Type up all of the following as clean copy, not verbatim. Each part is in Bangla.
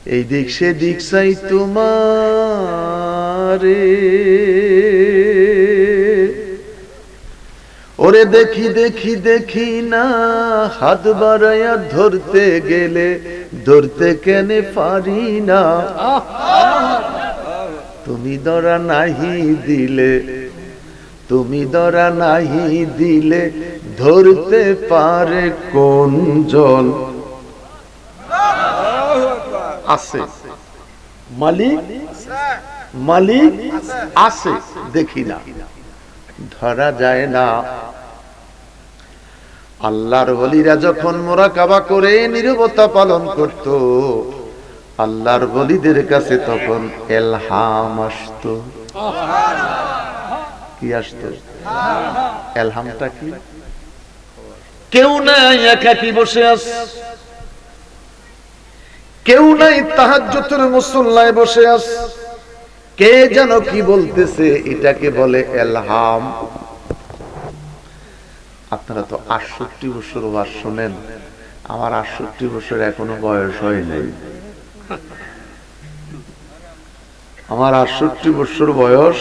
এই দিক সেদিক চাই তোমারে, ওরে দেখি দেখি দেখি না, হাত বাড়াইয়া ধরতে গেলে ধরতে কেনে পারি না। তুমি ধরা নাহি দিলে, তুমি ধরা নাহি দিলে ধরতে পারে কোন জন? আছে মালিক, মালিক আছে, দেখি না, ধরা যায় না। আল্লাহর ওলিরা যখন মুরাকাবা করে নীরবতা পালন করত, আল্লাহর ওলিদের কাছে তখন ইলহাম আসতো। কি আসতো? ইলহামটা কি? কেউ নাই, একাকী বসে আছে, কেউ নাই, তাহাজ্জুদের মুসল্লায় বসে আছে, কে যেন কি বলতেছে, এটাকে বলে ইলহাম। আপনারা তো ৬৮ বছর ওয়াজ শোনেন, আমার ৬৮ বছর এখনো বয়স হয় নাই। আমার ৬৮ বছর বয়স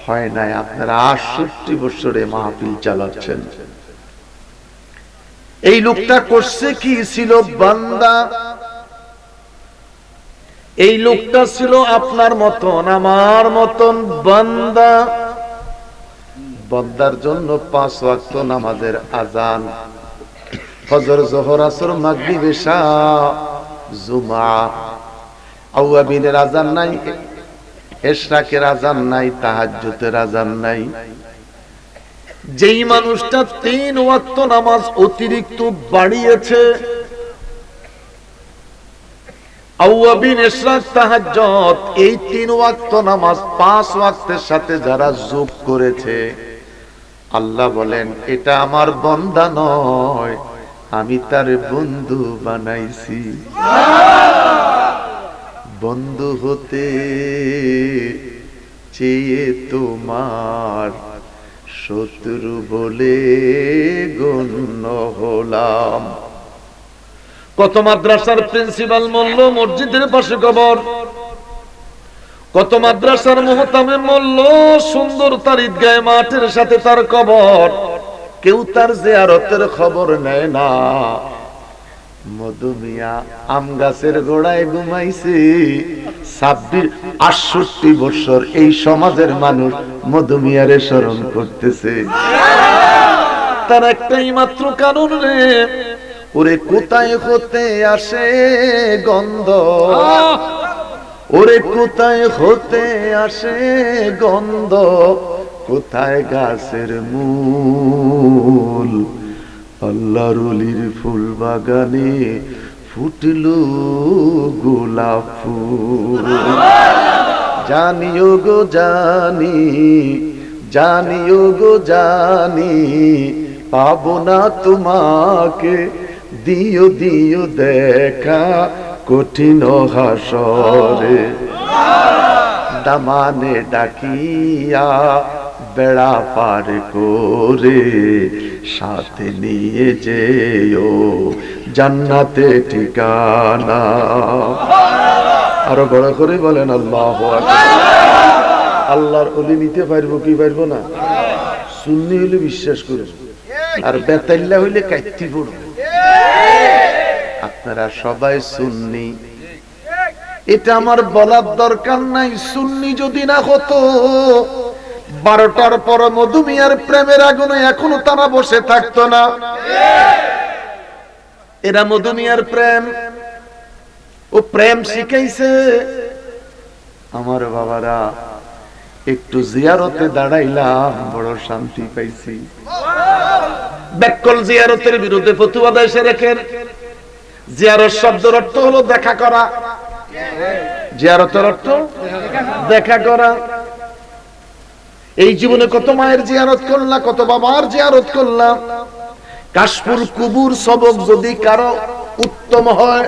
হয় নাই, আপনারা ৬৮ বছরে মাহফিল চালাচ্ছেন। এই লোকটা করছে কি? ছিল বান্দা। এই লোকটা ছিল আপনার মতন আমার মতন বান্দা। বান্দার জন্য ৫ ওয়াক্ত নামাজের আযান, ফজর, যোহর, আসর, মাগরিব, ইশা, জুমা, আওয়াবিনের আযান নাই, ইশরাকের আযান নাই, তাহাজ্জুদের আযান নাই। যেই মানুষটা ৩ ওয়াক্ত নামাজ অতিরিক্ত বাড়িয়েছে, আওয়াবিন, ইশরাক, তাহাজ্জুদ, এই ৩ ওয়াক্ত নামাজ ৫ ওয়াক্তের সাথে যারা যোগ করেছে, আল্লাহ বলেন এটা আমার বান্দা নয়, আমি তার বন্ধু বানাইছি। বন্ধু হতে চেয়ে তোমার শত্রু বলে গণ্য হলাম। কত মাদ্রাসার প্রিন্সিপাল মরল, মসজিদের পাশে কবর। কত মাদ্রাসার মুহতামে মরল, সুন্দর তার ঈদগাহে মাঠের সাথে তার কবর। কেউ তার জিয়ারতের খবর নেয় না। মধু মিয়া আম গাছের গোড়ায় ঘুমাইছে। ৬৮ বছর এই সমাজের মানুষ মধু মিয়ারে স্মরণ করতেছে। তার একটাই মাত্র কারণ রে, ওরে কোথায় হতে আসে গন্ধ, ওরে কোথায় হতে আসে গন্ধ, কোথায় গাছের মূল। আল্লাহর ওলির ফুল বাগানে ফুটলো গোলাপ ফুল। জানিও গো জানি, জানিও গো জানি, পাবো না তোমাকে, দিও দিও দেখা কঠিন হাসরে। দামানে ডাকিয়া বেড়া পার করে সাথে নিয়ে যেও জান্নাতে ঠিকানা। আরো বড় করে বলেন আল্লাহু আকবার। আল্লাহর ওলি নিতে পারবো কি পারবো না? সুন্নি হইলে বিশ্বাস করব, আর বেতাল্লা হইলে কাইতি পড়ব। আপনারা সবাই সুন্নি, এটা আমার বলার দরকার নাই। সুন্নি যদি না হতো, ১২টার পর মধু মিয়ার প্রেমের আগুনে এখনো তারা বসে থাকতো না। এরা মধু মিয়ার প্রেম, ও প্রেম শিখাইছে। আমার বাবারা, একটু জিয়ারতে দাঁড়াইলাম, বড় শান্তি পাইছি। ব্যাকল জিয়ারতের বিরুদ্ধে ফতোয়া দেয় শেরেকের। জিয়ারত শব্দের অর্থ হলো দেখা করা। জিয়ারতের অর্থ দেখা করা। এই জীবনে কত মায়ের জিয়ারত করলাম, কত বাবার জিয়ারত করলাম। কাশফুল কুবুর সবক যদি কারো উত্তম হয়,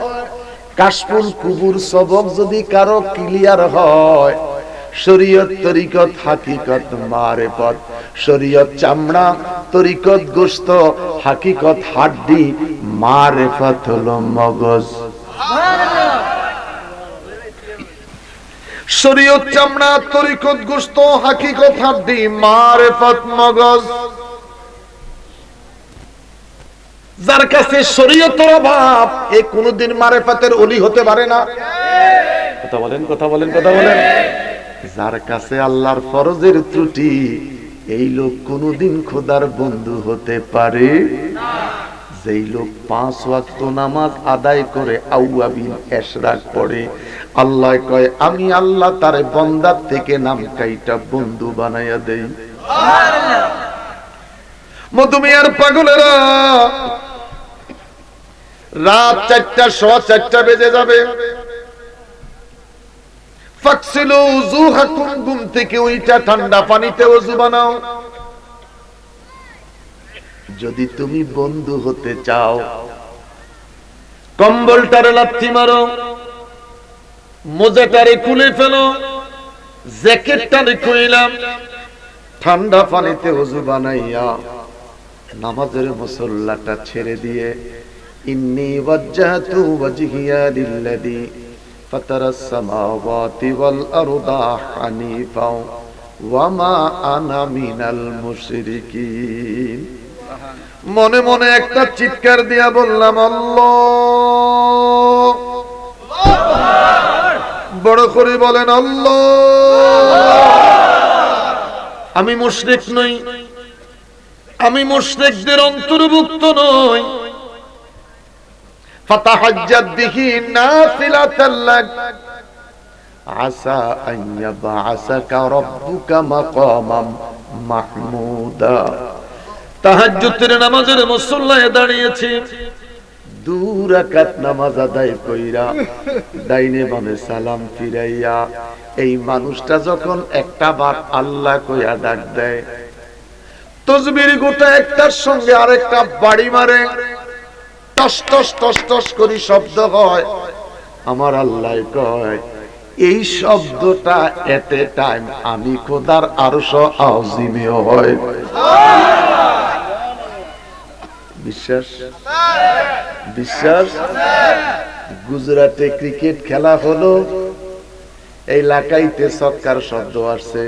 কাশফুল কুবুর সবক যদি কারো ক্লিয়ার হয়, শরীয়ত, তরিকত, হাকিকত, মারেফত। শরীয়ত চামড়া, তরিকত গোশত, হাকিকত হাড্ডি, মারেফত হলো মগজ। শরীয়ত চামড়া, তরিকত গোশত, হাকিকত হাড্ডি, মারিফত মগজ। যার কাছে শরীয়তের অভাব, এ কোনদিন মারিফতের ওলি হতে পারে না। কথা বলেন, কথা বলেন, কথা বলেন। যার কাছে আল্লাহর ফরজের ত্রুটি, এই লোক কোনদিন খোদার বন্ধু হতে পারে না। যেই লোক 5 ওয়াক্ত নামাজ আদায় করে আউয়াবিন ইশরাক পড়ে, আল্লাহ কয় আমি আল্লাহ তার বান্দার থেকে নাম কাইটা বন্ধু বানায়া দেই। সুবহানাল্লাহ। মধুমিয়ার পাগলেরা, রাত 4টা, 4:15 বেজে যাবে। ফাকসিলু উযুহাকুম, ঘুম থেকে উইঠা ঠান্ডা পানিতে ওযু বানাও। যদি তুমি বন্ধু হতে চাও, কম্বলটারে লাথি মারো, মোজাটারে খুলে ফেলো, জ্যাকেটটারে খুইলাম, ঠান্ডা পানিতে ওযু বানাইয়া নামাজের মুসল্লাটা ছেড়ে দিয়ে ইন্নী ওয়াজ্জাহতু ওয়াজহিয়া লিল্লাযী ফাতারাস সামাওয়াতি ওয়াল আরদা হানিফা ওয়া মা আনা মিনাল মুশরিকিন। মনে মনে একটা চিৎকার দিয়া বললাম আল্লাহ। বড় করে বলেন আল্লাহ। আমি মুশরিক নই, আমি মুশরিকদের অন্তর্ভুক্ত নই। ফাতাহাজ্জাদ বিহি নাফিলাতাল লাক আসা আন ইয়াবআসাকা রাব্বুকা মাকামাম মাহমুদা। তাহাজ্জুদের নামাজের মুসল্লায় দাঁড়িয়েছি, 2 রাকাত নামাজ আদায় কইরা ডাইনে বামে সালাম ফিরাইয়া এই মানুষটা যখন একটা বার আল্লাহ কইয়া ডাক দেয়, তাসবির গোটা একটার সঙ্গে আরেকটা বাড়ি মারে, টস টস টস টস করে শব্দ হয়। আমার আল্লাহ কয় এই শব্দটা এট এ টাইম আমি খোদার আরশ আযীমেও হয়। বিশ্বাস? বিশ্বাস? গুজরাটে ক্রিকেট খেলা হলো, এই লাকাইতে সৎকার শব্দ আসছে,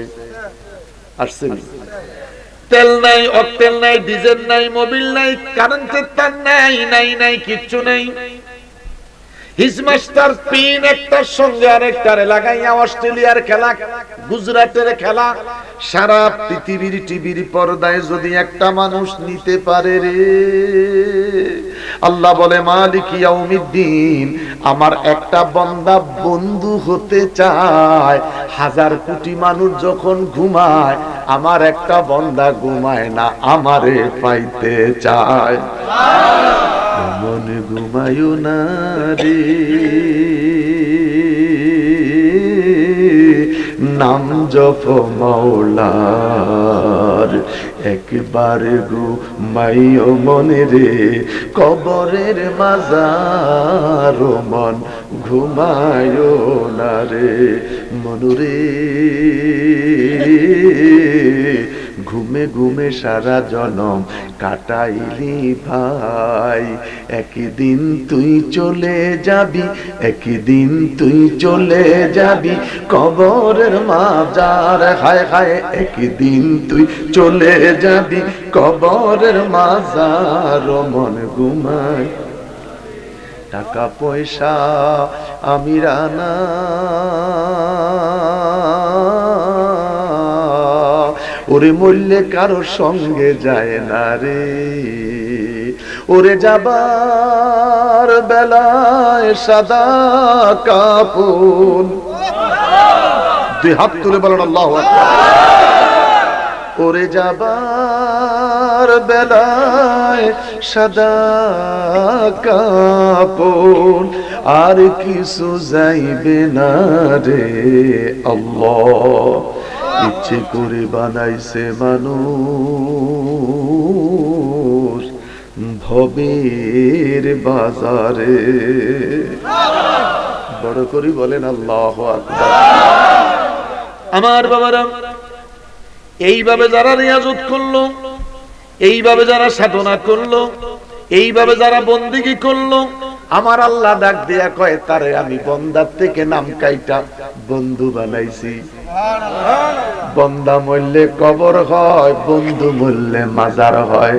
আসছে তেল নাই, অকটেল নাই, ডিজেল নাই, মোবিল নাই, কারেন্টের তার নাই, নাই নাই কিচ্ছু নাই। হিজমাস্টার পিন একটার সঙ্গে আরেকটারে লাগাইয়া অস্ট্রেলিয়ার খেলা, গুজরাটের খেলা সারা পৃথিবীর টিভির পর্দায় যদি একটা মানুষ নিতে পারে রে, আল্লাহ বলে মালিক ইয়াউমিদ্দিন, আমার একটা বান্দা বন্ধু হতে চায়। 1000 কোটি মানুষ যখন ঘুমায়, আমার একটা বান্দা ঘুমায় না, আমারে পাইতে চায়। মন ঘুমায়ো না রে, নাম জপ মাওলার, একবার ঘুমাইও মনে রে, কবরের মাজার মন ঘুমায়ো না রে, মনুরে ঘুমে ঘুমে সারা জনম কাটাইলি ভাই, একদিন তুই চলে যাবি, একদিন তুই চলে যাবি কবরের মাজার, হায় হায় একদিন তুই চলে যাবি কবরের মাজার, মন ঘুমায়। টাকা পয়সা আমিরানা ওরে মরলে কারো সঙ্গে যায় না রে, ওরে যাবার বেলায় সাদা কাপড়, 2 হাত তুলে বলেন আল্লাহু আকবার। ওরে যাবার বেলায় সাদা কাপড়, আর কিছু যাইবে না রে আল্লাহ, ইচ্ছে করে বানাইছে মানুষ ভবের বাজারে। বড় করে বলেন আল্লাহু আকবার। আমার বাবারা, এইভাবে যারা রিয়াজত করলো, এইভাবে যারা সাধনা করলো, এইভাবে যারা বন্দেগী করলো, আমার আল্লাহ ডাক দিয়া কয় তারে আমি বন্দার থেকে নাম কাইটা বন্ধু বানাইছি। বন্দা মরলে কবর হয়, বন্ধু মরলে মাজার হয়।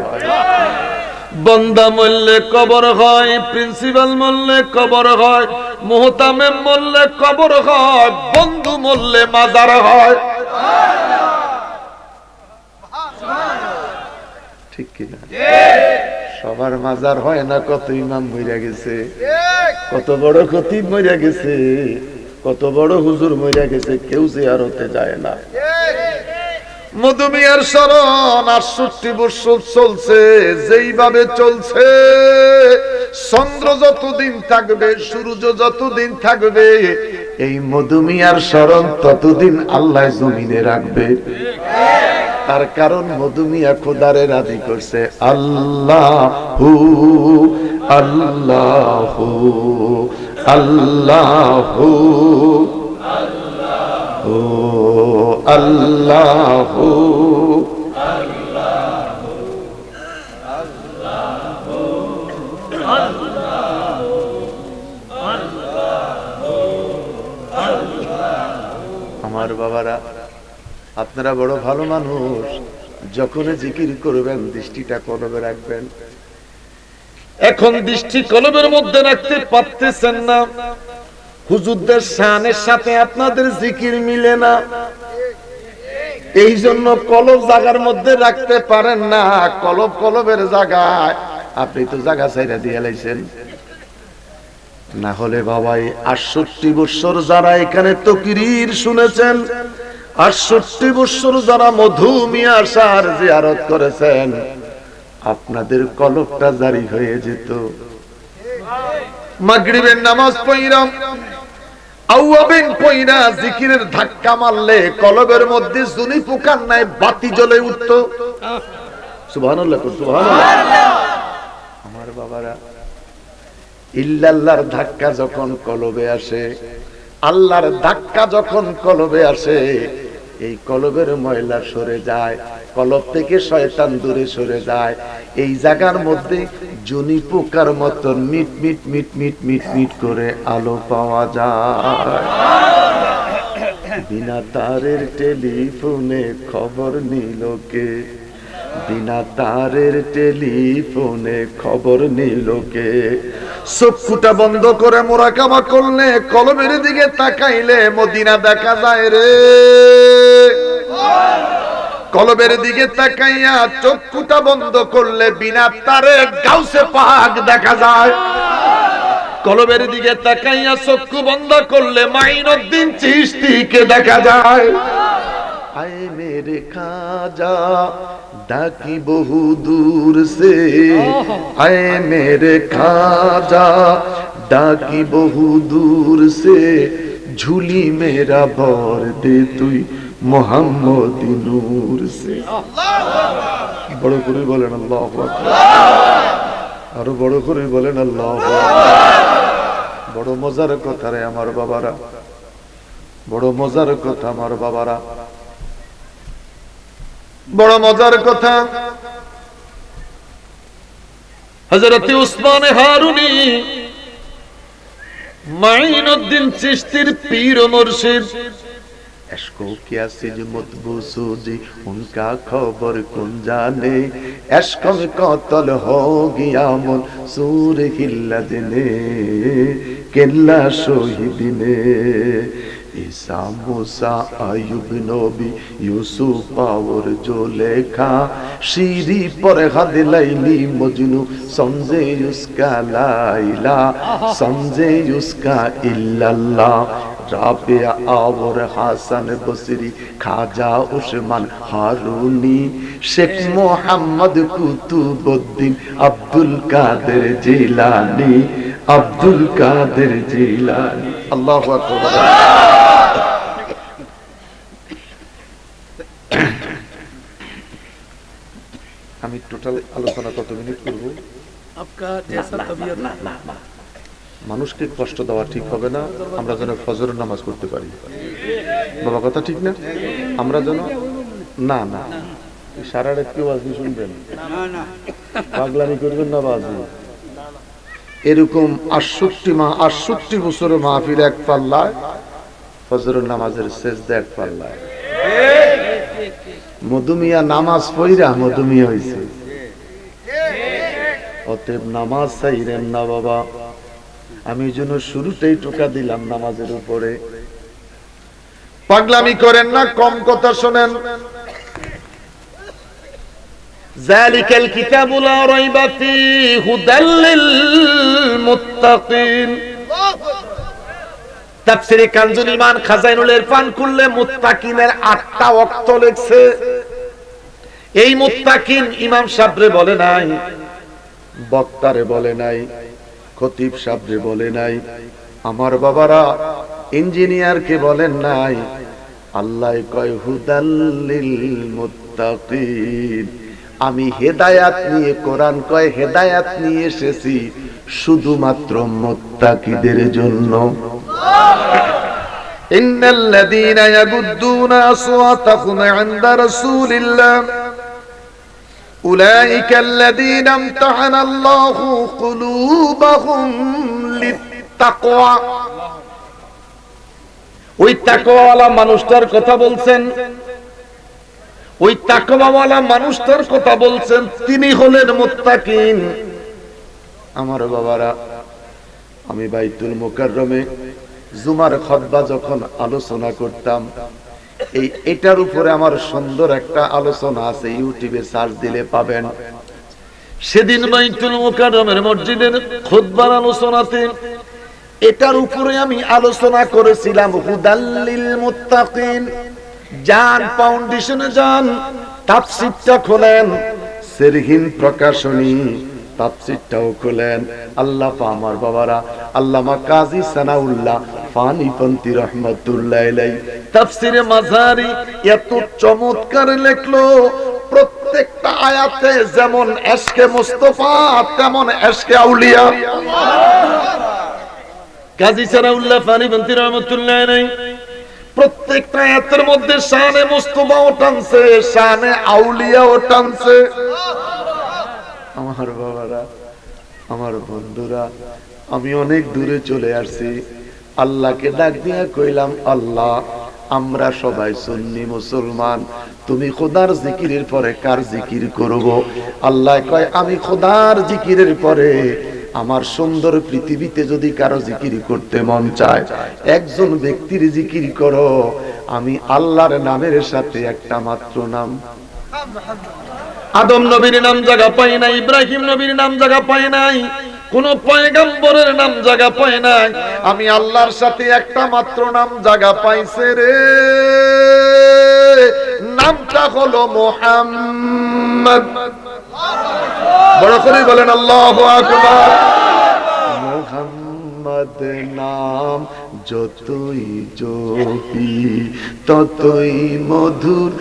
বন্দা মরলে কবর হয়, প্রিন্সিপাল মরলে কবর হয়, মুহতামিম মরলে কবর হয়, বন্ধু মরলে মাজার হয়। ঠিক কিনা? সবার মাজার হয় না। কত ইমাম মইরা গেছে, কত বড় খতিব মইরা গেছে, কত বড় হুজুর মইরা গেছে, কেউ জিয়ারতে যায় না। মধুমিয়ার শরণ 68 বছর চলছে। যেইভাবে চলছে, চন্দ্র যতদিন থাকবে, সূর্য যতদিন থাকবে, এই মধুমিয়ার শরণ ততদিন আল্লাহ জমিনে রাখবে। তার কারণ মধুমিয়া খোদারে রাজি করছে। আল্লাহু আল্লাহু আল্লাহু আল্লাহু আল্লাহু আমার বাবারা, আপনারা বড় ভালো মানুষ। যখন জিকির করবেন দৃষ্টিটা কলবে রাখবেন। এখন দৃষ্টি কলবের মধ্যে রাখতে পারতেছেন না, হুজুরদের শানের সাথে আপনাদের জিকির মিলে না, এই জন্য কলব জায়গার মধ্যে রাখতে পারেন না। কলবের জায়গায় আপনি তো জায়গা ছাইরা দিয়ে লাইছেন। না হলে বাবাই 68 বছর যারা এখানে তাকরীর শুনেছেন, 68 বছর যারা মধুমিয়া শাহ জিয়ারত করেছেন, আপনাদের কলবটা জারি হয়ে যেত। মাগরিবের নামাজ পড়া, আওয়াবিন পড়া জিকিরের ধাক্কা মারলে কলবের মধ্যে জুনি পোকার নাই বাতি জ্বলে উঠত। সুবহানাল্লাহ, সুবহানাল্লাহ। আমার বাবারা, ইল্লাল্লাহর ধাক্কা যখন কলবে আসে, আল্লাহর ধাক্কা যখন কলবে আসে, এই কলবের ময়লা সরে যায়, কলব থেকে শয়তান দূরে সরে যায়। এই জায়গার মধ্যে জুনি পোকার মতন মিট মিট মিট মিট মিট মিট করে আলো পাওয়া যায়। বিনা তারের টেলিফোনে খবর নিল কে, বিনা তারের টেলিফোনে খবর নিল কে। চক্ষুটা বন্ধ করে মোরাকাবা করলে, কলবের দিকে তাকাইলে মদিনা দেখা যায় রে। কলবের দিকে তাকাইয়া চক্ষুটা বন্ধ করলে বিনা তারে গাউসে পাক দেখা যায়। কলবের দিকে তাকাইয়া চক্ষু বন্ধ করলে মাইনুদ্দিন চিশতিকে দেখা যায়। আয় মেরে খাজা ডাকি বহু দূর সে, আয় মেরে খাজা ডাকি বহু দূর সে, ঝুলি মেরা ভর দে তুই মোহাম্মদি নূর সে। বড় করে বলেন আল্লাহু আকবার, আরো বড় করে বলেন আল্লাহু আকবার। বড় মজার কথা রে আমার বাবারা, বড় মজার কথা আমার বাবারা, বড় মজার কথা। হযরত উসমান হারুনি মাইনুদ্দিন চিশতির পীর ও মুর্শিদ। इश्को क्या सिज मतबूसू जी उनका खबर कौन जाने, इश्क में कत्ल हो गया मंसूर हिल्लत ने, किल्ला शहीद ने। ঈসা মুসা আয়ুব নবী ইউসুফ और जो लेखा, शीरी पर हद लैली मजनू समझे उसका लाइला, समझे उसका इल्लल्लाह। राबिया और हासन बसरी, खाजा उस्मान हारूनी, शेख मोहम्मद कुतुबुद्दीन, अब्दुल कादिर जिलानी, अब्दुल कादिर जिलानी। अल्लाहु আকবার। আমি টোটাল আলোচনা কত মিনিট করব? आपका जैसा तबीयत। মানুষকে কষ্ট দেওয়া ঠিক হবে না। আমরা যেন ফজরের নামাজ পড়তে পারি। বাবা কথা ঠিক না? আমরা যেন না না সারা রাত কেউ আজকে শুনবেন, পাগলামি করবেন না বাজে। এরকম 68 বছরের মাহফিল এক পাল্লায়, ফজরের নামাজের সেজদা এক পাল্লায়। মধুমিয়া নামাজ পড়া মধুমিয়া হয়েছে। অতএব নামাজ চাইরেন না বাবা। আমি জন্য শুরুতেই টোকা দিলাম নামাজের উপরে। পাগলামি করেন না, কম কথা শোনেন। যালিকাল কিতাবু লা রাইবা ফীহি হুদাল লিল মুত্তাকিন। তাফসীরে কানজুল ঈমান খাজাইনুল ইরফান খুললে মুত্তাকিনের 8টা ওয়াক্ত লেখছে। এই মুত্তাকিন ইমাম সাহেবরে বলে নাই, বক্তারে বলে নাই, খতিব সাহেবরে বলে নাই, আমার বাবারা ইঞ্জিনিয়ারকে বলেন নাই। আল্লাহ কয় হুদাল লিল মুত্তাকিন। আমি হেদায়াত নিয়ে, কোরআন কয় হেদায়াত নিয়ে এসেছি শুধুমাত্র মুত্তাকিদের জন্য। ইন্নাল্লাযীনা ইয়াগুদ্দুনা আসওয়াতাহুম ইনদা রাসূলিল্লাহ উলাইকাল্লাযীনা ইমতাহানাল্লাহু কুলুবাহুম লিত্তাকওয়া। ওই তাকওয়াওয়ালা মানুষটার কথা বলছেন, ওই তাকওয়াওয়ালা মানুষটার কথা বলছেন, তিনি হলেন মুত্তাকিন। আমার বাবারা, আমি বাইতুল মুকাররমে জুমার খুতবা যখন আলোচনা করতাম, এটার উপরে আমার সুন্দর একটা আলোচনা আছে, ইউটিউবে সার্চ দিলে পাবেন। সেদিন বাইতুল মুকাররমের মসজিদের খুতবার আলোচনাতে এটার উপরে আমি আলোচনা করেছিলাম হুদাল লিল মুত্তাকিন। জান ফাউন্ডেশনে যান, তাফসীরটা খোলেন, সেরহিন প্রকাশনী তাফসীরটাও খোলেন। আল্লাহ আমার বাবারা, আল্লামা কাজী সানাউল্লাহ ফানিপন্থী রহমাতুল্লাহ আলাইহি তাফসীরে মাঝারি এত চমৎকার লেখলো, প্রত্যেকটা আয়াতে যেমন এশকে মুস্তাফা তেমন এশকে আউলিয়া। কাজী সানাউল্লাহ ফানিপন্থী রহমাতুল্লাহ আলাইহি প্রত্যেকটা আয়াতের মধ্যে শানে মুস্তাফাও টানছে, শানে আউলিয়াও টানছে। আমার বাবারা, আমার বন্ধুরা, আমি অনেক দূরে চলে আসছি। আল্লাহকে ডাক দিয়া কইলাম, আল্লাহ আমরা সবাই সুন্নি মুসলমান, তুমি খোদার জিকিরের পরে কার জিকির করব? আল্লাহ কয়, আমি খোদার জিকিরের পরে আমার সুন্দর পৃথিবীতে যদি কারো জিকির করতে মন চায়, একজন ব্যক্তির জিকির করো। আমি আল্লাহর নামের সাথে একটা মাত্র নাম। আদম নবীর নাম জায়গা পায় নাই, ইব্রাহিম নবীর নাম জায়গা পায় নাই, কোন পয়গম্বরের নাম জায়গা পায় নাই। আমি আল্লাহর সাথে একটা মাত্র নাম জায়গা পাইছে রে, নামটা হলো মুহাম্মদ। বড় করে বলেন আল্লাহু আকবার। মুহাম্মদ নাম যতই জপি ততই মধুর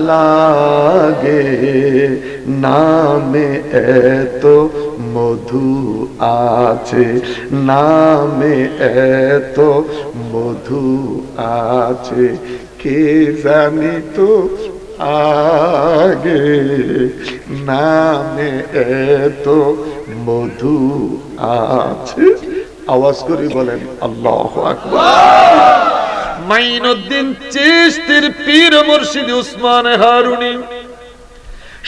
লাগে, নামে এত মধু আছে, নামে এত মধু আছে, কে জানি তো আগে, নামে এত মধু আছে। আওয়াজ করে বলেন আল্লাহু আকবার। মাইনুদ্দিন চিশতির পীর মুর্শিদ উসমান হারুনি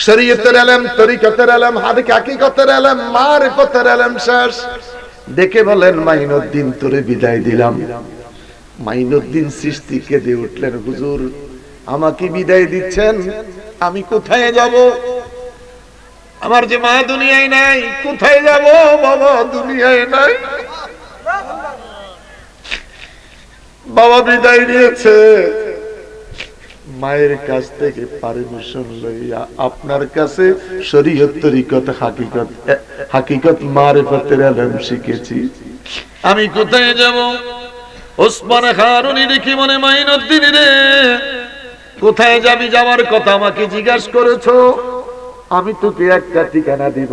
শরীয়তের ইলম, তরিকতের ইলম, হাকিকতের ইলম, মারিফতের ইলম শেষ। দেখে বলেন, মাইনুদ্দিন তোরে বিদায় দিলাম। মাইনুদ্দিন চিশতি কেঁদে উঠলেন, হুজুর আমাকে বিদায় দিচ্ছেন, আমি কোথায় যাব? আমার যে মা দুনিয়ায় নাই, কোথায় যাব? বাবা দুনিয়ায় নাই, বাবা বিদায় নিয়েছে। মায়ের কাছ থেকে পারমিশন লইয়া আপনার কাছে শরীয়ত, তরিকত, হাকিকত, মারিফতের ইলম শিখেছি, আমি কোথায় যাব? ওসমান হারুনি দেখি মনে, মাইনুদ্দিন রে কোথায় যাবি? যাওয়ার কথা আমাকে জিজ্ঞাসা করেছো, আমি তোকে একটা ঠিকানা দিব।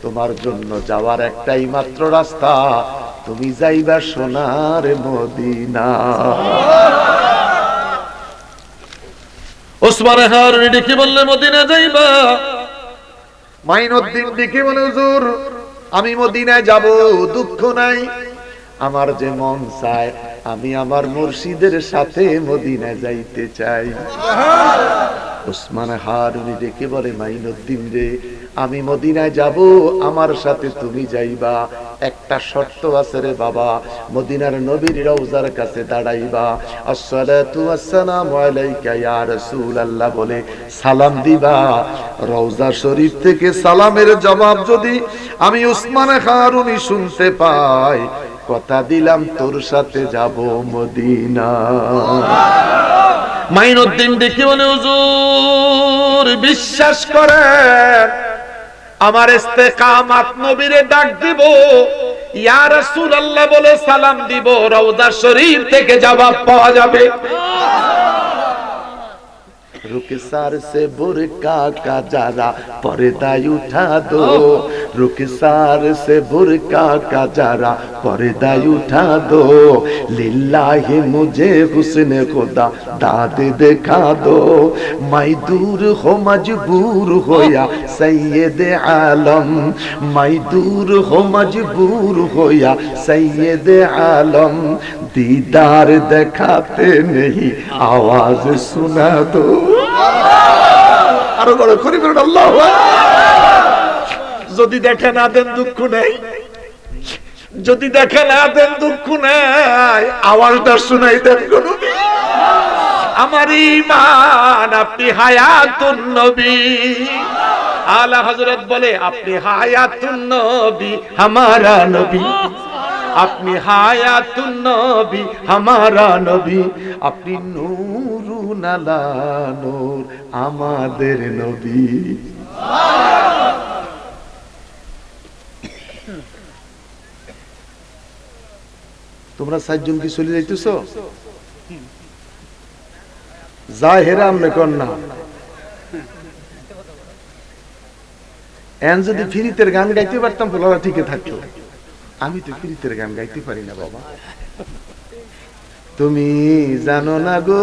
তোমার জন্য যাওয়ার একটাই মাত্র রাস্তা, তুমি যাইবা সোনার মদিনা। ওসমান হারুনি ডেকে বললে, মদিনা যাইবা? মাইনুদ্দিন ডেকে বলে, হুজুর আমি মদিনায় যাব, দুঃখ নাই। আমার যে মন চায় আমি আমার মুর্শিদের সাথে মদিনায় যাইতে চাই। ওসমান হারুনি ডেকে বলে, মাইনুদ্দিন রে, আমি মদিনায় যাব, আমার সাথে তুমি যাইবা। একটা শর্ত আছে রে বাবা, মদিনার নবীর রওজার কাছে দাঁড়াইবা, আসসালাতু ওয়াসসালামু আলাইকা ইয়া রাসূলুল্লাহ বলে সালাম দিবা। রওজা শরীফ থেকে সালামের জবাব যদি আমি ওসমান হারুনি শুনতে পাই, কথা দিলাম তোর সাথে যাব মদিনা। মাইনুদ্দিন ডেকে বলে, হুজুর বিশ্বাস করেন, আমার ইস্তেকামাত নবীরে ডাক দিব, ইয়া রাসূলুল্লাহ বলে সালাম দিব, রওজা শরীফ থেকে জবাব পাওয়া যাবে। रुखसार से बुरका का जरा पर्दा उठा दो, रुखसार से बुरका का जरा पर्दा उठा दो, लिल्लाहि मुझे हुस्न खुदा दाद दिखा दो, मैं दूर हो मजबूर होया सैयद आलम, मैं दूर हो मजबूर होया सैयद आलम, दीदार दिखाते नहीं आवाज सुना दो। আরো বড় করে বলুন আল্লাহু আকবার। যদি দেখা না দেন দুঃখ নেই, যদি দেখা না দেন দুঃখ নাই, আওয়াজটা শুনাই দেন গো নবী। আমার ঈমান আপনি হায়াতুন নবী। আলা হযরত বলে, আপনি হায়াতুন নবী हमारा নবী, আপনি হায়াতুন নবী हमारा নবী, আপনি নূরুন আলা নূর আমাদের নবী। তোমরা সাতজন কি চলে যাইতেছো? জাহেরা আমনে কোন না এন যদি ফিরিতের গান গাইতে পারতাম তোমরা ঠিকই থাকতো। আমি তো ফিরিতের গান গাইতে পারি না বাবা। তুমি জানো না গো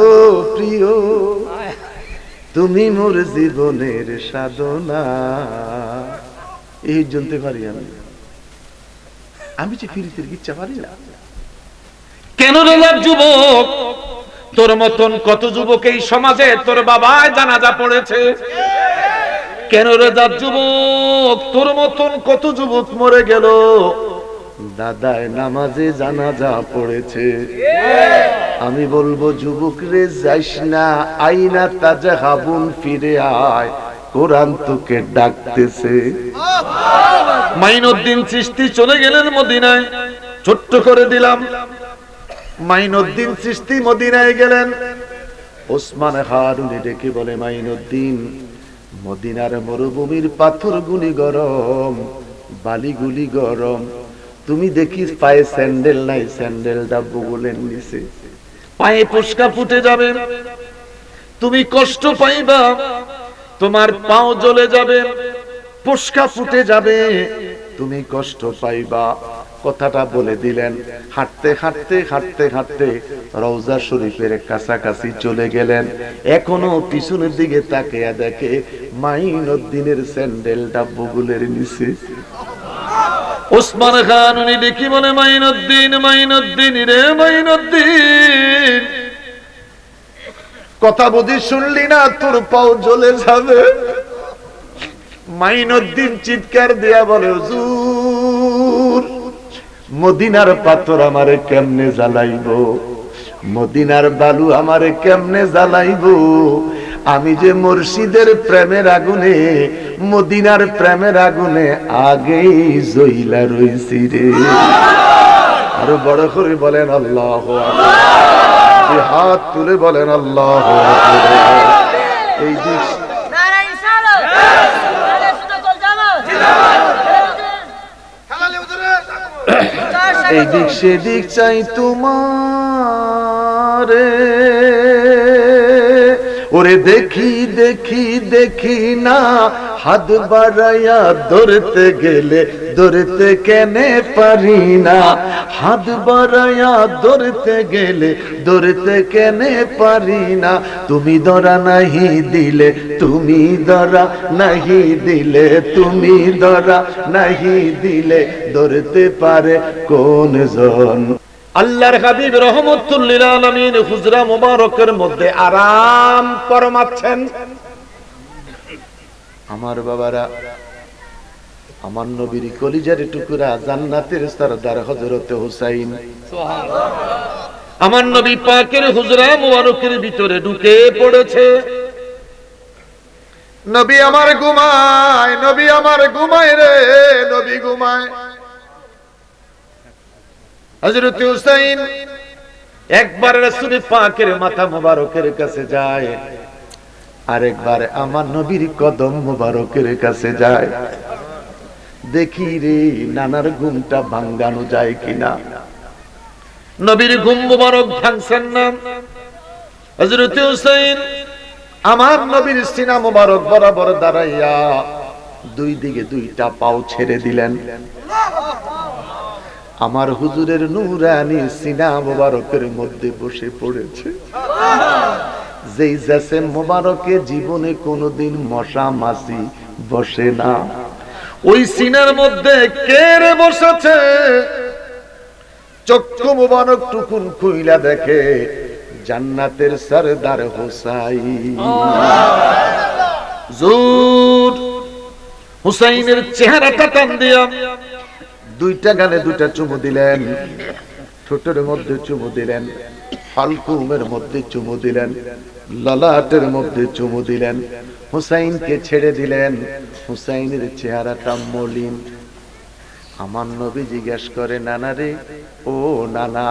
প্রিয়, তুমি মোর জীবনের সাধনা, এই জানতে পারি আমি। আমি যে ফিরিতের ইচ্ছা পারি না। কেন রে যুবক, তোর মতন কত যুবক এই সমাজে তোর বাবায় জানাজা পড়েছে। কেন রে যুবক, তোর মতন কত যুবক মরে গেল, দাদায় নামাজে জানাজা পড়েছে। আমি বলবো যুবক রে যাইস না, আইনা তাজহাবুন, ফিরে আয়, কোরআন তোকে ডাকতেছে। মাইনুদ্দিন চিশতি চলে গেলেন মদিনায়। ছোট্ট করে দিলাম, মাইনুদ্দিন চিশতি মদিনায় গেলেন। ওসমান হারুনি ডেকে বলে, মাইনুদ্দিন, মদিনার মরুভূমির পাথরগুলি গরম, বালিগুলি গরম, তুমি দেখি পায়ে স্যান্ডেল নাই, স্যান্ডেলটা বগলের নিচে, পায়ে পুষ্কা ফুটে যাবে, তুমি কষ্ট পাইবা, তোমার পাও জ্বলে যাবে, পুষ্কা ফুটে যাবে, তুমি কষ্ট পাইবা। কথাটা বলে দিলেন। হাঁটতে হাঁটতে হাঁটতে হাঁটতে রওজা শরীফের কাছাকাছি চলে গেলেন। এখনো পিছনের দিকে তাকিয়ে দেখে মাইনুদ্দিনের স্যান্ডেলটা বগলের নিচে। ওসমান খান উনি দেখি বলে, মাইনুদ্দিন, মাইনুদ্দিন রে মাইনুদ্দিন, কথা বুঝি শুনলি না, তোর পাও জ্বলে যাবে। মাইনুদ্দিন চিৎকার দিয়া বলে, হুজুর, মদিনার পাথর আমারে কেমনে জ্বালাইবো, মদিনার বালু আমারে কেমনে জ্বালাইবো, আমি যে মুর্শিদের প্রেমের আগুনে, মদিনার প্রেমের আগুনে আগেই জ্বইলা রইছি রে। আরো বড় করে বলেন আল্লাহু আকবার, হাত তুলে বলেন আল্লাহু আকবার। এই দিক এই দিক সেদিক চাই তোমারে, ওরে দেখি দেখি দেখি না, হাত বাড়াইয়া ধরতে গেলে ধরতে কেনে পারি না, হাত বাড়াইয়া ধরতে গেলে ধরতে কেনে পারি না, তুমি ধরা নাহি দিলে, তুমি ধরা নাহি দিলে, তুমি ধরা নাহি দিলে ধরতে পারে কোন জন। আল্লাহর হাবিব রহমতুল লিল আলামিন হুজরা মুবারকের মধ্যে আরাম ফরমাচ্ছেন। আমার বাবারা, আমার নবীর কলিজার টুকরা জান্নাতের সরদার হযরত হুসাইন, আমার নবী পাকের হুজরা মুবারকের ভিতরে ঢুকে পড়েছে। নবী আমার ঘুমায়, নবী আমার ঘুমায় রে, নবী ঘুমায়। হযরত হুসাইন একবার রাসূল পাকের মাথা মুবারকের কাছে যায়, আরেকবার আমার নবীর কদম মুবারকের কাছে যায়। দেখি রে নানার ঘুমটা ভাঙানো যায় কিনা। নবীর ঘুম মুবারক ভাঙছেন না। হযরত হুসাইন আমার নবীর সিনা মুবারক বরাবর দাঁড়াইয়া দুই দিকে দুইটা পাও ছেড়ে দিলেন। আমার হুজুরের নূরানি সিনা মুবারকের মধ্যে বসে পড়েছে। যেই জাসে মুবারকে জীবনে কোনোদিন মশা মাছি বসে না, ওই সিনার মধ্যে কে রে বসেছে? চক্ষু মুবারক টুকুন খুইলা দেখে জান্নাতের সরদার হুসাইন। জুর হুসাইনের চেহারাটা টান দিয়া দুইটা গালে দুইটা চুমু দিলেন, ঠোঁটের মধ্যে চুমু দিলেন, হালকুমের মধ্যে চুমু দিলেন, ললাটের মধ্যে চুমু দিলেন, হুসাইনকে ছেড়ে দিলেন। হুসাইনের চেহারাটা মলিন। আমার নবী জিজ্ঞেস করে, নানা রে, ও নানা,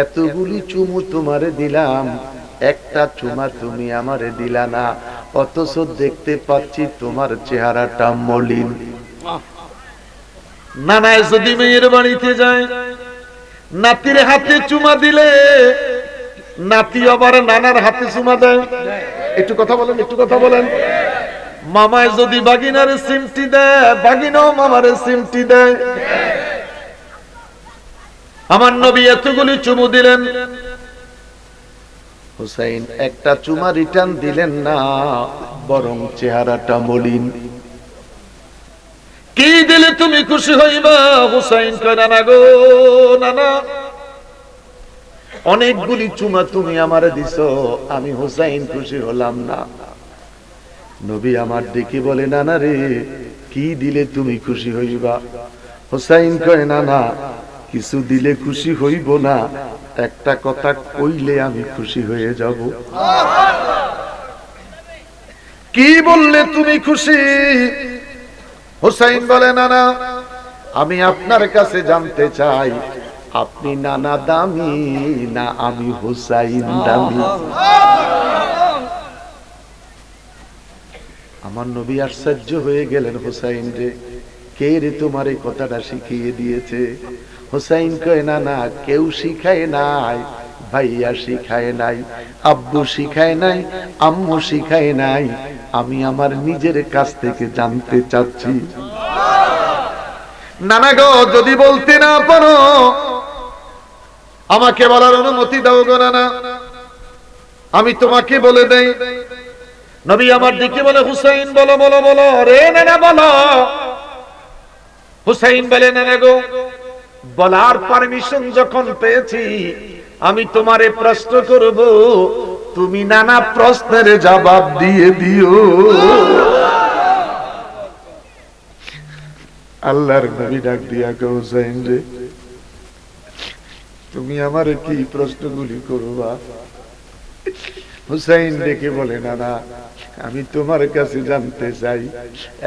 এতগুলি চুমু তোমারে দিলাম, একটা চুমা তুমি আমারে দিলা না, অথচ দেখতে পাচ্ছি তোমার চেহারাটা মলিন। নানায় যদি মেয়ের বাড়িতে যায়, নাতির হাতে চুমা দিলে নাতি আবার নানার হাতে চুমা দেয়। একটু কথা বলেন, একটু কথা বলেন। মামায় যদি বাগিনারে সিমটি দেয়, বাগিনাও মামারে সিমটি দেয়। আমার নবী এতগুলি চুমু দিলেন, হুসাইন একটা চুমা রিটার্ন দিলেন না, বরং চেহারাটা মলিন। কি দিলে তুমি খুশি হইবা? হুসাইন কয়, নানা গো, নানা, অনেকগুলি চুমা তুমি আমারে দিছো, আমি হুসাইন খুশি হলাম না। নবী আমার দেখি বলে, নানা রে, কি দিলে তুমি খুশি হইবা? হুসাইন কয়, নানা, কিছু দিলে খুশি হইব না, একটা কথা কইলে আমি খুশি হয়ে যাব। কি বললে তুমি খুশি? হুসাইন বলে, নানা, আমি আপনার কাছে জানতে চাই, আপনি নানা দামি না আমি হুসাইন দামি? আমার নবী আশ্চর্য হয়ে গেলেন, হুসাইন রে, কে রে তোমার এই কথাটা শিখিয়ে দিয়েছে? হুসাইন কয়, নানা, কেউ শিখায় নাই, ভাইয়া শিখায় নাই, আব্বু শিখায় নাই, আম্মু শিখায় নাই, আমি আমার নিজের কাছ থেকে জানতে চাচ্ছি। নানা গো, যদি বলতে না পারো আমাকে বলার অনুমতি দাও গো নানা, আমি তোমাকে বলে দেই। নবী আমার দিকে বলে, হুসাইন বলো বলো বলো রে নানা বলো। হুসাইন বলে, নানা গো, বলার পারমিশন যখন পেয়েছি, আমি তোমারে প্রশ্ন করব, তুমি নানা প্রশ্নের জবাব দিয়ে দিও। আল্লাহর নবী ডাক দিয়া কয়, হুসাইন রে, তুমি আমারে কি প্রশ্নগুলি করবা? হুসাইন ডেকে বলে, নানা, আমি তোমার কাছে জানতে চাই,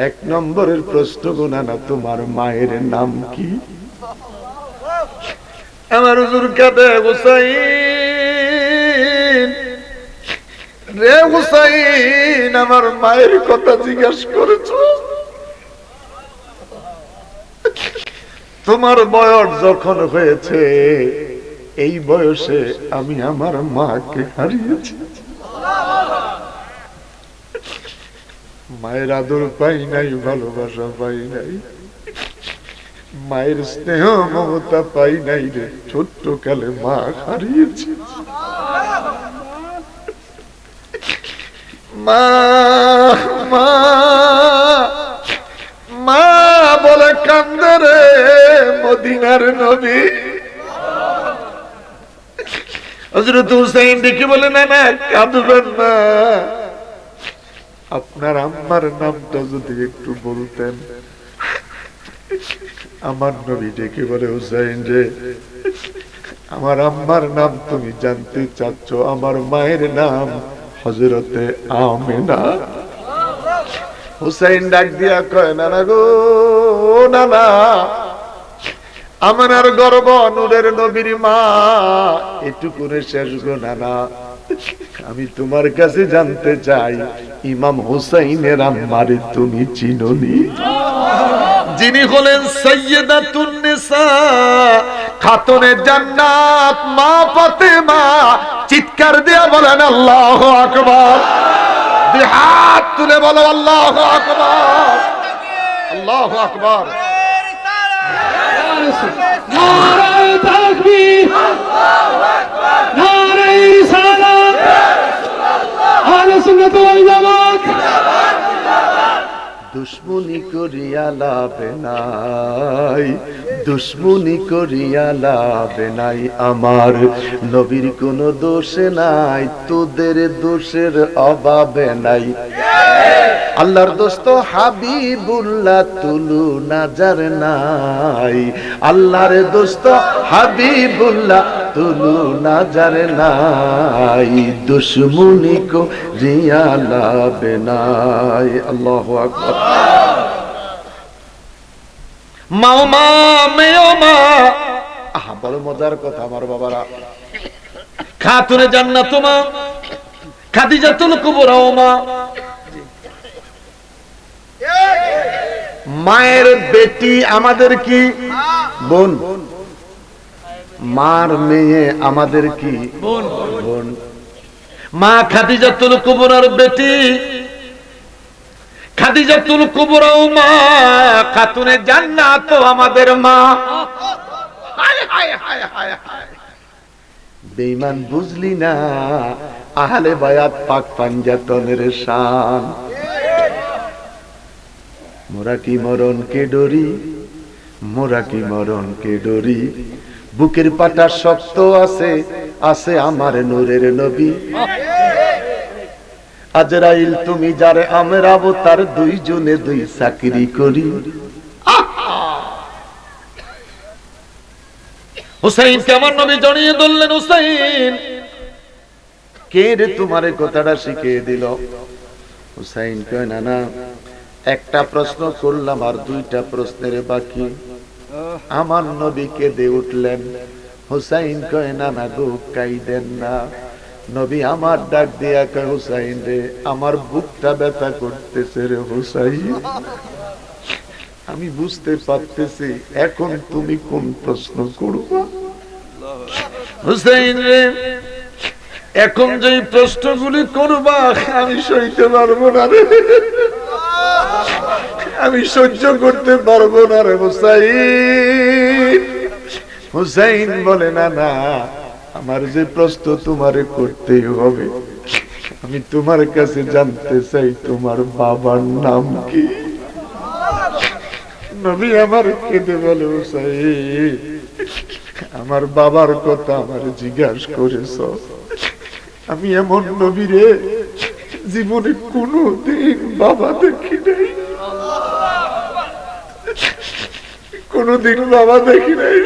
এক নম্বরের প্রশ্ন গো নানা, তোমার মায়ের নাম কি? আমার হুজুর কাঁদে, হুসাইন রে, হুসাইন, আমার মায়ের কথা জিজ্ঞাসা করেছো? তোমার বয়স যখন হয়েছে, এই বয়সে আমি আমার মাকে হারিয়েছি। মায়ের আদর পাই নাই, ভালোবাসা পাই নাই, মায়ের স্নেহ মমতা পাই নাই রে, ছোট্ট কালে মা হারিয়েছি। মা মা মা বলে কান্দে রে মদিনার নবী। হযরত হুসাইন দেখে বলে, না না কাঁদবেন না, আপনার আম্মার নামটা যদি একটু বলতেন। আমার নবী ডেকে বলে, হুসাইন রে, আমার আম্মার নাম তুমি জানতে চাচ্ছ? আমার মায়ের নাম হযরতে আমেনা। হুসাইন ডাক দিয়া কয়, না না গো, না না, আমেনার গর্ভ নূরের নবীর মা, এটুকুনে শেষ গো নানা। আমি তোমার কাছে জানতে চাই, ইমাম হুসাইনের আম্মারে তুমি চিনোনি? যিনি হলেন সাইয়্যিদাতুন নিসা, খাতুনে জান্নাত, মা ফাতেমা। চিৎকার দিয়ে বলেন আল্লাহু আকবার, দুই হাত তুলে বলো আল্লাহু আকবার, আল্লাহু আকবার। নারায়ে তাকবীর, আল্লাহু আকবার, নারায়ে রিসালাত, আহলে সুন্নাত ওয়াল জামাত। দুশ্মনী করিয়া লাভ নাই, দুশ্মনী করিয়া লাভ নাই, আমার নবীর কোনো দোষ নাই, তোদের দোষের অভাবে নাই। আল্লাহর দোস্ত হাবিবুল্লাহ তুলু নাজার নাই, আল্লাহর দোস্ত হাবিবুল্লাহ তুলু নাজার নাই, দুশ্মনী করিয়া লাভ নাই। আল্লাহু আকবার। মাও মা মেও মা, আহা বড় মজার কথা আমার বাবারা। খাতুনে জান্নাত মা, খাদিজাতুল কুবরা মা, মায়ের বেটি আমাদের কি বোন, মার মেয়ে আমাদের কি বোন। মা খাদিজাতুল কুবরার বেটি, খাদিজাতুল কুবরা মা, খাতুনে জান্নাত আমাদের মা। হায় হায় হায় হায় হায়, বেঈমান বুঝলি না আহলে বায়াত পাক পাঞ্জাতনের শান। মোরা কি মরণকে ডরি, মোরা কি মরণকে ডরি, বুকের পাটা শক্ত আছে, আছে আমার নূরের নবী। আজরাইল তুমি যারে আমরাবো, তার দুইজনে দুই চাকরি করি। হুসাইন কেমন নবী জানিয়ে ধরলেন, হুসাইন কে রে তোমারে কথাটা শিখিয়ে দিল? হুসাইন কয়, না না, একটা প্রশ্ন করলাম আর দুইটা প্রশ্নের বাকি। আমার নবী কেঁদে উঠলেন। হুসাইন কয়, না না গো, কাইদেন না। নবী আমার ডাক দিয়া কয়, হুসাইন রে, আমার বুকটা ব্যথা করতেছে রে হুসাইন, আমি বুঝতে পারতেছি এখন তুমি কোন প্রশ্ন করবা। হুসাইন রে, এখন যে প্রশ্নগুলি করবা আমি সইতে পারবো না রে, আমি সহ্য করতে পারবো না রে হুসাইন। হুসাইন বলে, না না, আমার যে প্রশ্ন তোমারে করতেই হবে। আমি তোমার কাছে জানতে চাই তোমার বাবার নাম কি? নবী আমার কেঁদে বলে, হুসাইন আমার বাবার কথা আমার জিজ্ঞাসা করেছ, আমি এমন নবী রে জীবনে কোনদিন বাবা দেখি নাই, কোনদিন বাবা দেখি নাই।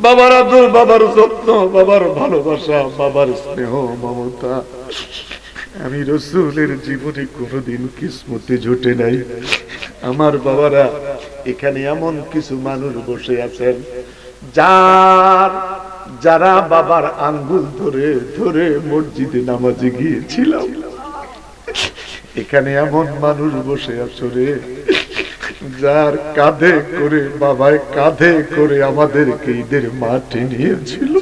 বাবার আদর, বাবার যত্ন, বাবার ভালোবাসা, বাবার স্নেহ মমতা আমি রাসূলের জীবনে কোনদিন কিসমতে জোটে নাই। আমার বাবারা, এখানে এমন কিছু মানুষ বসে আছেন যারা বাবার আঙ্গুল ধরে ধরে মসজিদে নামাজে গিয়েছিলাম। এখানে এমন মানুষ বসে আছে রে, যার কাঁধে করে বাবায় কাঁধে করে আমাদেরকে ঈদের মাঠে নিয়েছিল।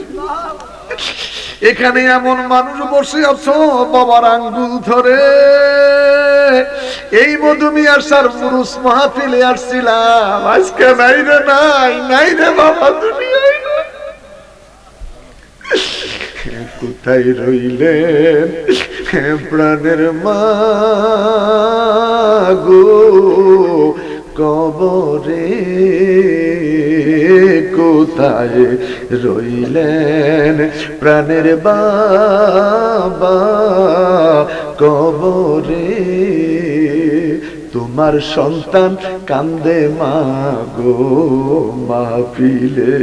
এখানে এমন মানুষ বসে আছো বাবার আঙ্গুল ধরে এই মধুমিয়ার সার পুরুষ মাহফিলে আসছিলাম, আজকে নাই রে, নাই রে বাবা দুনিয়ায় নাই। কোথায় রইলেন প্রাণের মা গো কবরে, কোথায় রইলেন প্রাণের বাবা কবরে, তোমার সন্তান কান্দে মা গো মাহফিলে।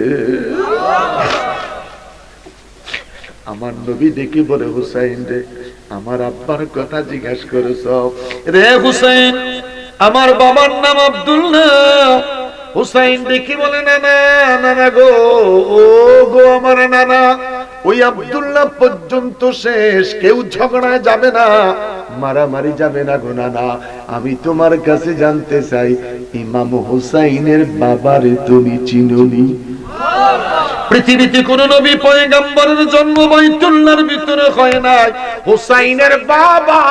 আমার নবী দেখি বলে হুসাইন রে, আমার আব্বার কথা জিজ্ঞাসা করেছ রে হুসাইন, আমার বাবার নাম আব্দুল্লাহ। হুসাইন দেখি বলে নানা, নানা গো, ও গো আমার নানা, ওই আব্দুল্লাহ পর্যন্ত শেষ, কেউ ঝগড়ায় যাবে না, মারামারি যাবে না গো নানা। আমি তোমার কাছে জানতে চাই, ইমাম হুসাইনের বাবারে তুমি চিনোনি? পৃথিবীতে কোন নবী পয়গম্বরের জন্ম বাইতুল্লাহর ভিতরে হয় নাই। হুসাইনের বাবা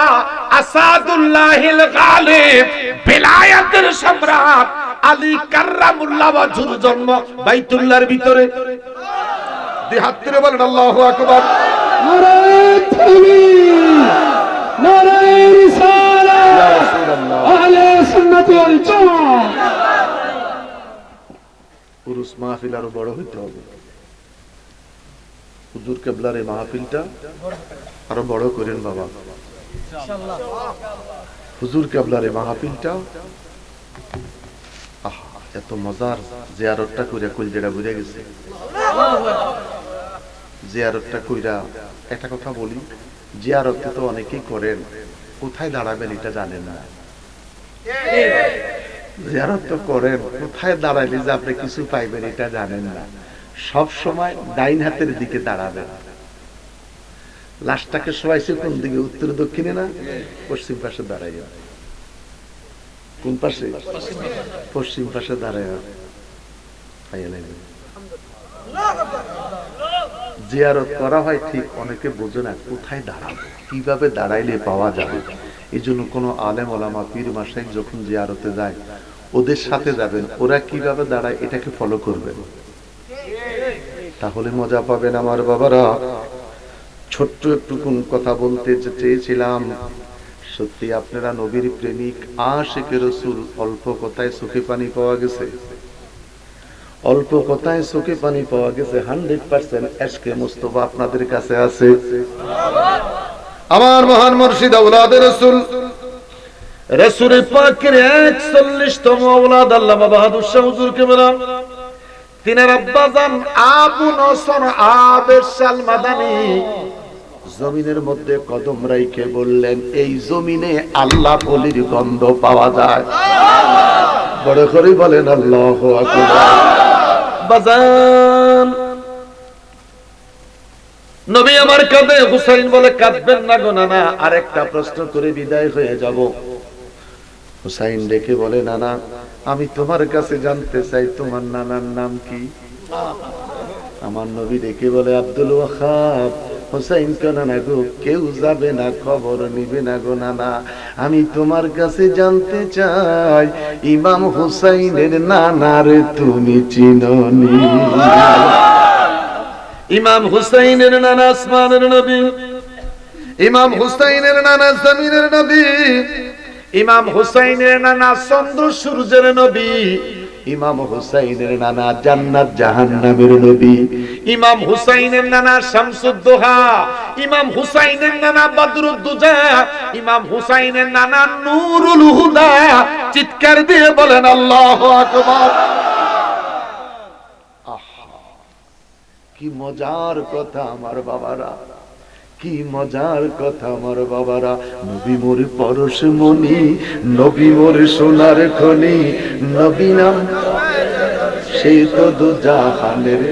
আসাদুল্লাহিল গালিব, বেলায়েতের সম্রাট আলী কাররামুল্লাহ ওয়াজহুর জন্ম বাইতুল্লাহর ভিতরে। দুই হাত তুলে বলেন আল্লাহু আকবার। নারায়ে তাকবীর, নারায়ে রিসালাত, ইয়া রাসূলুল্লাহ, আহলে সুন্নাত ওয়াল জামাত। পুরুষ মাহফিল আরো বড় হইতে হবে। হুজুর কেবলার এই মাহফিলটা আরো বড় করেন বাবা, ইনশাআল্লাহ। হুজুর কেবলার এই মাহফিলটা এত মজার, জিয়ারতটা কইরা কলজেরা বুঝে গেছে। জিয়ারতটা কইরা একটা কথা বলি, জিয়ারত তো অনেকেই করেন, কোথায় দাঁড়াবেন এটা জানেন না। জিয়ারত তো করেন, কোথায় দাঁড়াইলে যে আপনি কিছু পাইবেন এটা জানেন না। সব সময় ডাইন হাতের দিকে দাঁড়াবেন। লাশটাকে শোয়াইছে কোন দিকে? উত্তর দক্ষিণে না পশ্চিম পাশে দাঁড়াইয়া। কোন পাশে? পশ্চিম পাশে দাঁড়াইয়া। জিয়ারত করা হয় ঠিক, অনেকে বোঝে না কোথায় দাঁড়াবো, কিভাবে দাঁড়াইলে পাওয়া যাবে। এই জন্য কোনো আলেম ওলামা পীর মাশাইখ যখন জিয়ারতে যায় ওদের সাথে যাবেন, ওরা কিভাবে দাঁড়ায় এটাকে ফলো করবেন, তাহলে মজা পাবেন আমার বাবারা। ছোট্ট একটু কোন কথা বলতে চেয়েছিলাম, সত্যি আপনারা নবীর প্রেমিক, আশিকে রাসূল, অল্প কথায় চোখে পানি পাওয়া গেছে, অল্প কথায় চোখে পানি পাওয়া গেছে। 100% এশকে মুস্তাফা আপনাদের কাছে আছে। আমার মহান মুর্শিদ আওলাদে রাসূল, রাসূল পাকের 41তম আওলাদ আল্লামা বাহাদুর শাহ হুজুর কেবলা, তিনার আব্বাজান আবু নসর আবেশাল মাদানী জমিনের মধ্যে কদম রাইখে বললেন, এই জমিনে আল্লাহ ওলির গন্ধ পাওয়া যায়। বড় করে বলেন আল্লাহু আকবার। বাজান নবী আমার কাঁদে, হুসাইন বলে কাঁদবেন না গো নানা, আরেকটা প্রশ্ন করে বিদায় হয়ে যাব। হুসাইন ডেকে বলে, নানা আমি তোমার কাছে জানতে চাই তোমার নানার নাম কি? আমার নবী ডেকে বলে, আব্দুল ওয়াহাব। হুসাইন কে নানা গো, কেউ যাবে না, খবর নিবে না গো নানা, আমি তোমার কাছে জানতে চাই ইমাম হুসাইনের নানার তুমি চিনোনি? ইমাম হুসাইনের নানা আসমানের নবী, ইমাম হুসাইনের নানা জমিনের নবী, ইমাম হুসাইনের নানা চন্দ্র সূর্যের নবী, ইমাম হুসাইনের নানা জান্নাত জাহান্নামের নবী, ইমাম হুসাইনের নানা শামসুদ দোহা, ইমাম হুসাইনের নানা বদরুদ দুজা, ইমাম হুসাইনের নানা নূরুল হুদা। চিৎকার দিয়ে বলেন আল্লাহু আকবার। কি মজার কথা আমার বাবারা, কি মজার কথা আমার বাবারা। নবী মোর পরশমণি, নবী মোর সোনার খনি, নবী নাম সেই তো দু জাহানের।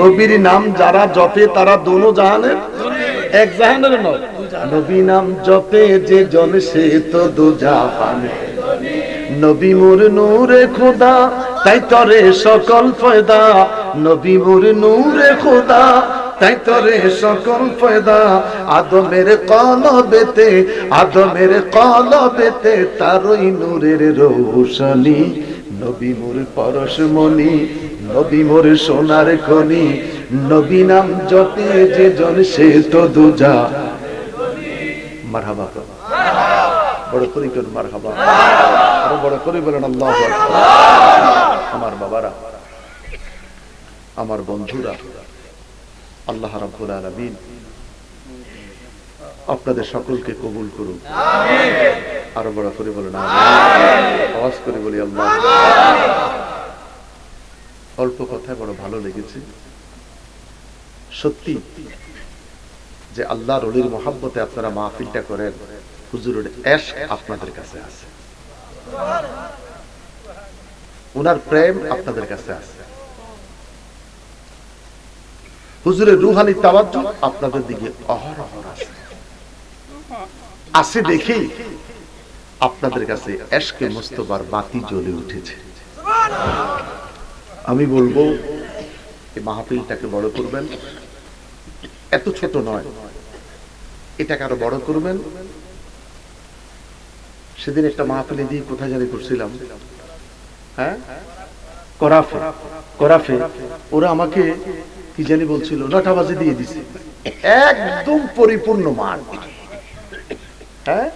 নবীর নাম যারা জপে তারা দোনো জাহানের, এক জাহানের নয়। নবী নাম জপে যে জন সে তো দু জাহানের। নবী মোর নূরে খোদা, তাই তরে সকল ফয়দা। নবী মোর নূরে খোদা, তাই তোরে সকল পয়দা আদমের কলবেতে তারই নূরের রৌশনী। নবী মোর পরশমণি, নবী মোর সোনার খনি, নবী নাম জপে যে জন সে তো দুজা। মারহাবা, বড় করে কোন মারহাবা, আরো বড় করে বলেন আল্লাহু আকবার। আমার বাবারা, আমার বন্ধুরা, আল্লাহ রাব্বুল আলামিন আপনাদের সকলকে কবুল করুন। আরো বড় করে বলেন আমিন। আওয়াজ করে বলি আল্লাহ। অল্প কথায় বড় ভালো লেগেছে সত্যি যে আল্লাহর ওলির মহব্বতে আপনারা মাহফিলটা করেন। হুজুরের ইশক আপনাদের কাছে আছে, ওনার প্রেম আপনাদের কাছে আছে, হুজুরের রুহানি তাওয়াজ্জু আপনাদের দিকে অহরহ আছে দেখেই আপনাদের কাছে ইশকে মুস্তাফার বাতি জ্বলে উঠেছে। আমি বলবো এই মাহফিলটাকে বড় করবেন, এত ছোট নয়, এটাকে আরো বড় করবেন। সেদিন একটা মাহফিলে দিয়ে কোথায় জানি করছিলাম, হ্যাঁ করাফে ওরা আমাকে কি জানি বলছিল, 9টা বাজে দিয়ে দিছে, একদম পরিপূর্ণ মাঠ, হ্যাঁ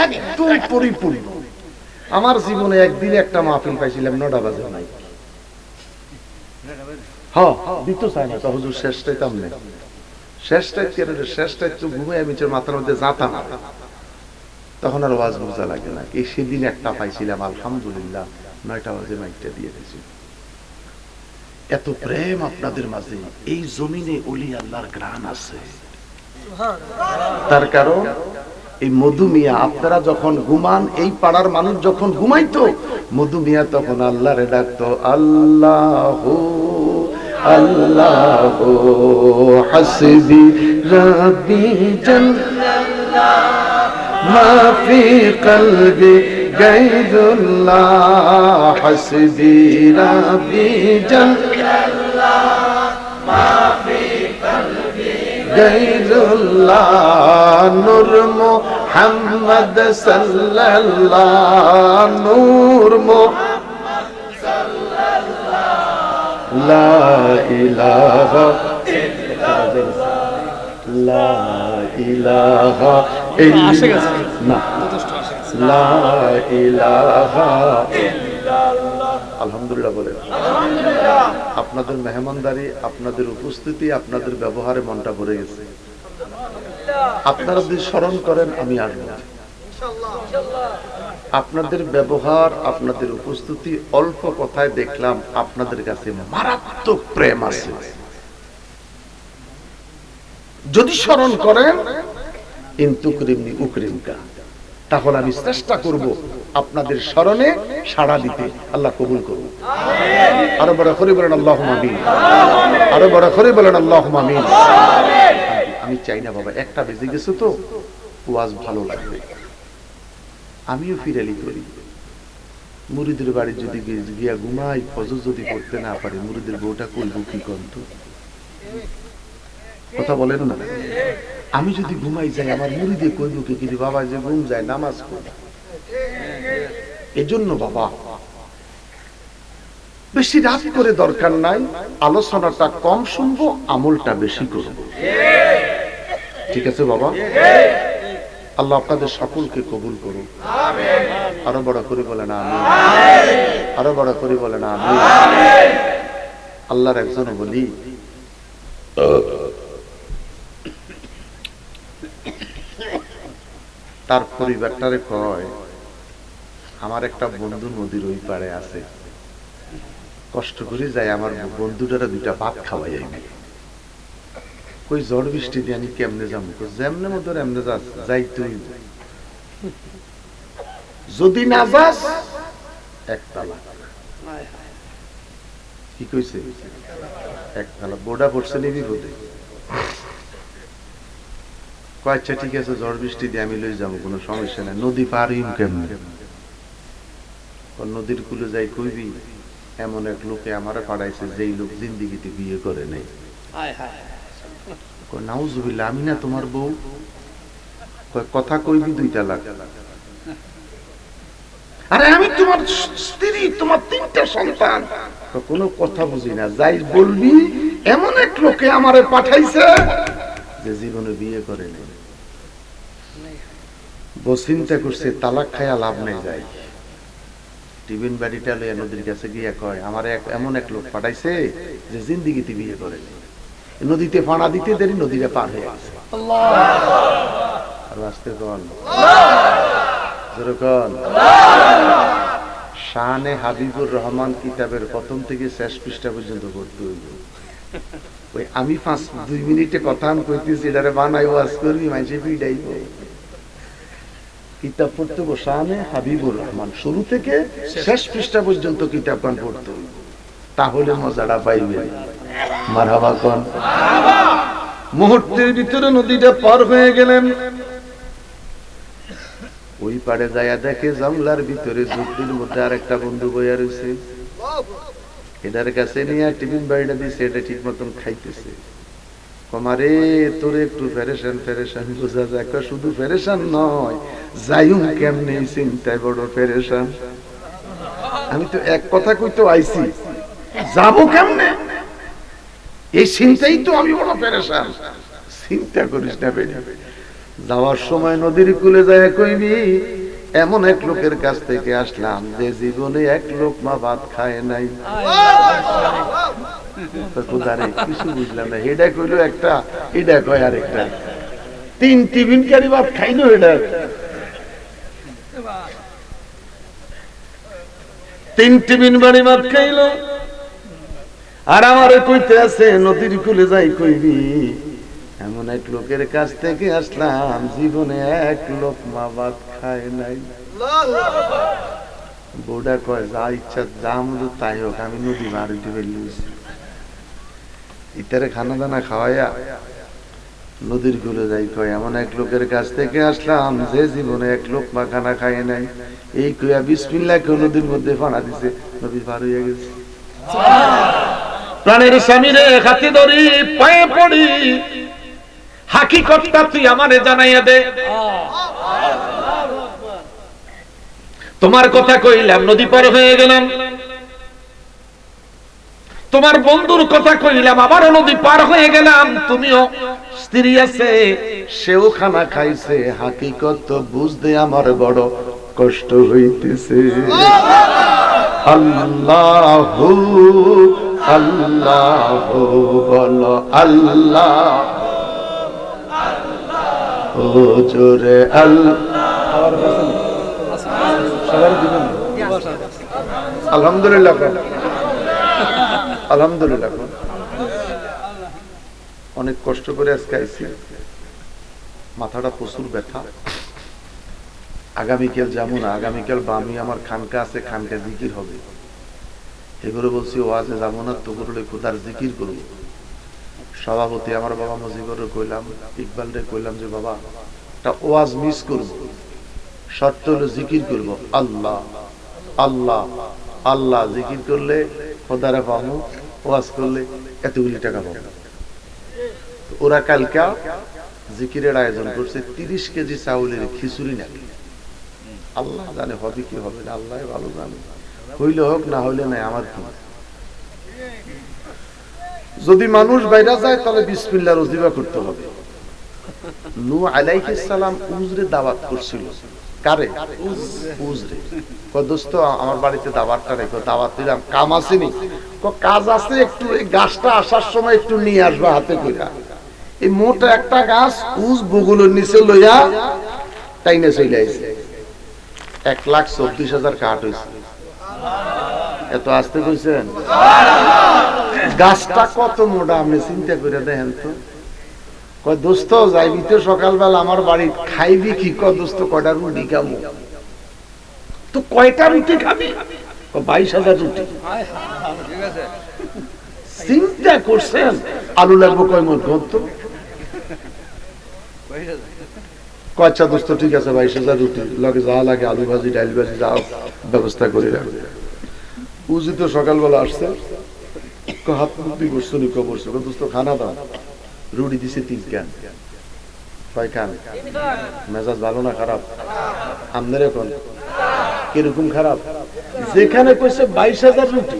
একদম পরিপূর্ণ। আমার জীবনে একদিন একটা মাহফিল পাইছিলাম 9টা বাজে নাই। হ্যাঁ দিত চাই না, হুজুর শেষটাই তাম নেই, শেষটাই তো ঘুমে আমি মাথার মধ্যে যাতা না, তখন আর ওয়াজ বোঝা লাগে না। এই সেদিন একটা পাইছিলাম, আলহামদুলিল্লাহ 9টা বাজে মাইকটা দিয়ে দিয়েছি। এত প্রেম আপনাদের মাঝে, এই জমিনে ওলি আল্লাহর গ্রাণ আছে। তার কারণ এই মধু মিয়া, আপনারা যখন ঘুমান, এই পাড়ার মানুষ যখন ঘুমাইতো, মধু মিয়া তখন আল্লাহরে ডাকতো, আল্লাহু আল্লাহু হাসবি রাব্বি জাল্লাল্লাহ মা ফি কলবি গায়রুল্লাহ, হাসবি রাব্বি জাল্লাল্লাহ মা ফি কলবি গায়রুল্লাহ, নূর মুহাম্মদ সাল্লাল্লাহ, নূর মুহাম্মদ সাল্লাল্লাহ, লা ইলাহা ইল্লাল্লাহ, লা ইলাহা ইল্লাল্লাহ, লা ইলাহা ইল্লাল্লাহ। আলহামদুলিল্লাহ বলেন। আপনাদের মেহমানদারি, আপনাদের উপস্থিতি, আপনাদের ব্যবহারে মনটা ভরে গেছে। আপনারা যদি স্মরণ করেন আমি আসবো। আপনাদের ব্যবহার, আপনাদের উপস্থিতি, অল্প কথায় দেখলাম আপনাদের কাছে মারাত্মক প্রেম আছে। যদি স্মরণ করেন ইনতুকরিমনি উকরিমকা, তাহলে আমি চেষ্টা করব আপনাদের স্মরণে সাড়া দিতে। আল্লাহ কবুল করুন। আরো বড় করে বলেন আল্লাহুম্মা আমিন, আরো বড় করে বলেন আল্লাহুম্মা আমিন। আমি চাই না বাবা, একটা বেজে গেছে তো ওয়াজ ভালো লাগবে, আমিও ফিরালি করি। মুরিদের বাড়ি যদি গিয়া ঘুমাই, ফজর যদি পড়তে না পারি, মুরিদের বউটা কইব কি কন্ত, কথা বলেন না। আমি যদি ঘুমাই যাই, আমার মুরিদে কইব কি বাবা যে ঘুম যায় নামাজ পড়ে। এজন্য বাবা বেশি রাত করে দরকার নাই, আলোচনাটা কম শুনবো, আমলটা বেশি করব। ঠিক আছে বাবা? আল্লাহ আপনাদের সকলকে কবুল করুন। আরো বড় করে বলেন আমিন, আরো বড় করে বলেন আমিন। আল্লাহর একজন বলি, তার পরিবারটারে কয়, আমার একটা বন্ধু নদীর ওই পারে আছে, কষ্ট করে যাই আমার বন্ধুটারা 2টা ভাত খাওয়াই আইনি। কই ঝড় বৃষ্টি দিয়ে আমি কেমনে যাবো? যেমনে মতো এমনে যাই, তুই যদি না যাস একতলা। কি কইছে? একতলা বোর্ডা পড়ছে নিবি বোধে। আচ্ছা ঠিক আছে, ঝড় বৃষ্টি দিয়ে আমি লই যাবো, কোনো সমস্যা নাই। নদী পার হইম কেমনে? নদীর কুলে যাই কইবি, এমন এক লোকে আমারে পাঠাইছে যেই লোক জিন্দিগিতে বিয়ে করে নাই। কয় নাউজুবিল্লাহ, আমি না তোমার বউ? কয় কথা কইবি 2 তালাক। আরে আমি তোমার স্ত্রী, তোমার 3টা সন্তান। কয় কোনো কথা বুঝি না, যাই বলবি এমন এক লোকে আমারে পাঠাইছে যে জীবনে বিয়ে করে নাই। বউ চিন্তা করছে তালাক খায়া লাভ নেই, যাই টিফিন বাড়িটা লইয়া নদীর কাছে গিয়া কয় আমার এমন এক লোক পাঠাইছে যে জিন্দিগিতে বিয়ে করে নাই। নদীতে ফাঁড়া দিতে দেরি নদীটা পার হয়ে গেছে। আর আসতে কন যেরকম শানে হাবিবুর রহমান কিতাবের প্রথম থেকে শেষ পৃষ্ঠা পর্যন্ত পড়তে হইব। ওই আমি 2 মিনিটে কথা কইতেছি, এটারে বানাই ওয়াজ করবি, মাইসে পিটাইব। কিতাব পড়তে হইব শানে হাবিবুর রহমান, শুরু থেকে শেষ পৃষ্ঠা পর্যন্ত কিতাব গান পড়তে হইব, তাহলে মজাটা পাইবে। মারহাবা কোন। মুহূর্তের ভিতরে নদীটা পার হয়ে গেলেন। ওই পাড়ে যায়া দেখে জঙ্গলার ভিতরে ঝুপড়ির মধ্যে আরেকটা বন্ধু বইয়া রয়েছে। এটার কাছে নিয়ে টিফিন বাড়িটা দিছে, এটা ঠিক মতন খাইতেছে। কমারে তোর একটু ফেরেশান ফেরেশান বোঝা যায়। শুধু ফেরেশান নয়, যাইউম কেমনে চিন্তায় বড় ফেরেশান। আমি তো এক কথা কইতো আইছি, যাবো কেমনে এই চিন্তাই তো আমি বড় পেরেশান। চিন্তা করিস না বেটা, যাওয়ার সময় নদীর কূলে যায় কইবি এমন এক লোকের কাছ থেকে আসলাম যে জীবনে 1 লোকমা ভাত খায় নাই। কিছু বুঝলাম না, এটা কইলো একটা, এটা কয় আরেকটা। 3 টিফিন কারি ভাত খাইলো এটা, 3 টিফিন বাড়ি ভাত খাইলো। আর আমারে কইতে আছে নদীর কূলে যাই কইবি এমন এক লোকের কাছ থেকে আসলাম জীবনে 1 লোকমা ভাত খায় নাই। বউটা কয় যা ইচ্ছা যা মতো তাই হোক, আমি নদী মার হইতে ফেলছি। ইতারে খানা দানা খাওয়াইয়া নদীর কূলে যাই কয় এমন এক লোকের কাছ থেকে আসলাম যে জীবনে 1 লোকমা খানা খায় নাই। এই কইয়া বিসমিল্লাহ কই নদীর মধ্যে ফানা দিছে, নদী পার হইয়া গেছে। প্রাণের স্বামীরে হাতে ধরি পায়ে পড়ি, হাকিকতটা তুই আমারে জানাইয়া দে। তোমার কথা কইলাম, নদী পার হয়ে গেলাম। তোমার বন্ধুর কথা কইলাম, আবারও নদী পার হয়ে গেলাম। তুমিও স্ত্রী আছে, সেও খানা খাইছে, হাকিকত বুঝতে আমার বড় কষ্ট হইতেছে। আল্লাহু আল্লাহু বলো আল্লাহ, ও জোরে আলহামদুলিল্লাহ আলহামদুলিল্লাহ। অনেক কষ্ট করে আজকে আইছি, মাথাটা প্রচুর ব্যথা। আগামীকাল যাবো না, আগামীকাল বামি আমার খানকা আছে, খানকা জিকির হবে। এগুলো বলছি ওয়াজে যাবো না, তোগুলো খোদার জিকির করবো। সভাপতি আমার বাবা মুজিবুরে কইলাম, ইকবালরে কইলাম যে বাবা একটা ওয়াজ মিস করবো, শর্ত হলো জিকির করবো আল্লাহ আল্লাহ আল্লাহ। জিকির করলে খোদারা পাবো, ওয়াজ করলে এতগুলি টাকা পাবো। ওরা কালকা জিকিরের আয়োজন করছে 30 কেজি চাউলের খিচুড়ি নাকি। আল্লাহ জানে হবে কি হবে না, আল্লাহ ভালো জানে। হইলে হোক, না হইলে নাই, আমার কি। যদি মানুষ বাইরে যায় তাহলে বিসমিল্লাহ রজিবা করতে হবে। নূহ আলাইহিস সালাম উজরে দাওয়াত করছিল, কারে? উজরে। কয় দোস্ত আমার বাড়িতে দাওয়াতটা রেখো। দাওয়াত দিলাম, কাম আসেনি। কাজ আছে, একটু এই গাছটা আসার সময় একটু নিয়ে আসবা হাতে কইরা। এই মোটা একটা গাছ উজ বগুলোর নিচে লইয়া টাইনে চলে আইছে। 1,24,000 কাঠ হইছে। এত আসতে কইছেন? গাছটা কত মোটা আপনি চিন্তা করে দেখেন তো। কয় দোস্ত যাইবি তো সকালবেলা আমার বাড়ি, খাইবি কি? কয় দোস্ত কয়টা রুটি খাবো। তো কয়টা রুটি খাবি? 22,000 রুটি। চিন্তা করছেন আলু লাগবো কয় মন? কত? আচ্ছা দোস্ত ঠিক আছে, 22,000 রুটি লাগে, যা লাগে আলু ভাজি ডাল ভাজি যা ব্যবস্থা করে রাখবে। উজি তো সকালবেলা আসছে, হাত মুক্তি করছো নি? কবরছো দোস্ত খানা দাও। রুটি দিছে 3 কান, কয় কান? মেজাজ ভালো না খারাপ? আমনের এখন কিরকম খারাপ? যেখানে কইছে 22,000 রুটি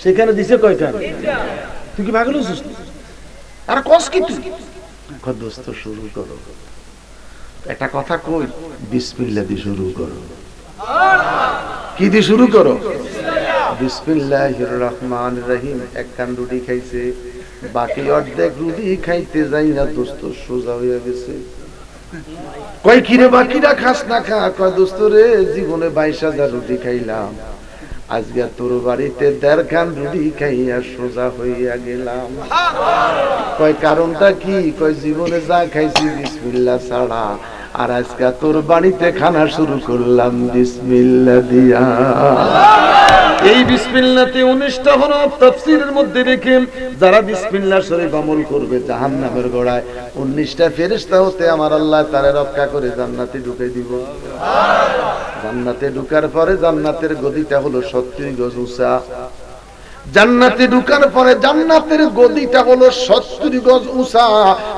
সেখানে দিছে কয় কান? তুই কি পাগল হইছিস? আর কস কি তুই? দোস্ত শুরু করো, একটা কথা কই, বিসমিল্লাহ দিয়ে শুরু করো। কি দিয়ে শুরু করো? বিসমিল্লাহির রহমানির রহিম। এক কান রুটি খাইছে, বাকি অর্ধেক রুটি খাইতে যাই না দোস্ত সোজা হয়ে গেছে। কয় কিরে বাকিটা খাস না খা? কয় দোস্ত রে, জীবনে 22,000 রুটি খাইলাম, আজকে তোর বাড়িতে 1.5 খান রুটি খাইয়া সোজা হইয়া গেলাম। কয় কারণটা কি? কয় জীবনে যা খাইছি বিসমিল্লাহ ছাড়া, আর আজকে তোর বাড়িতে খানা শুরু করলাম বিসমিল্লাহ দিয়া। এই বিসমিল্লাহতে 19টা হরফ তাফসীরের মধ্যে রেখে যারা বিসমিল্লাহ শরীফ আমল করবে জাহান্নামের গোড়ায় 19টা ফেরেশতা হতে আমার আল্লাহ তারে রক্ষা করে জান্নাতে ঢুকে দিব। জান্নাতে ঢুকার পরে জান্নাতের গদিটা হলো 70 গজ উঁচা। জান্নাতে ঢুকার পরে জান্নাতের গদিটা হলো 70 গজ উঁচা।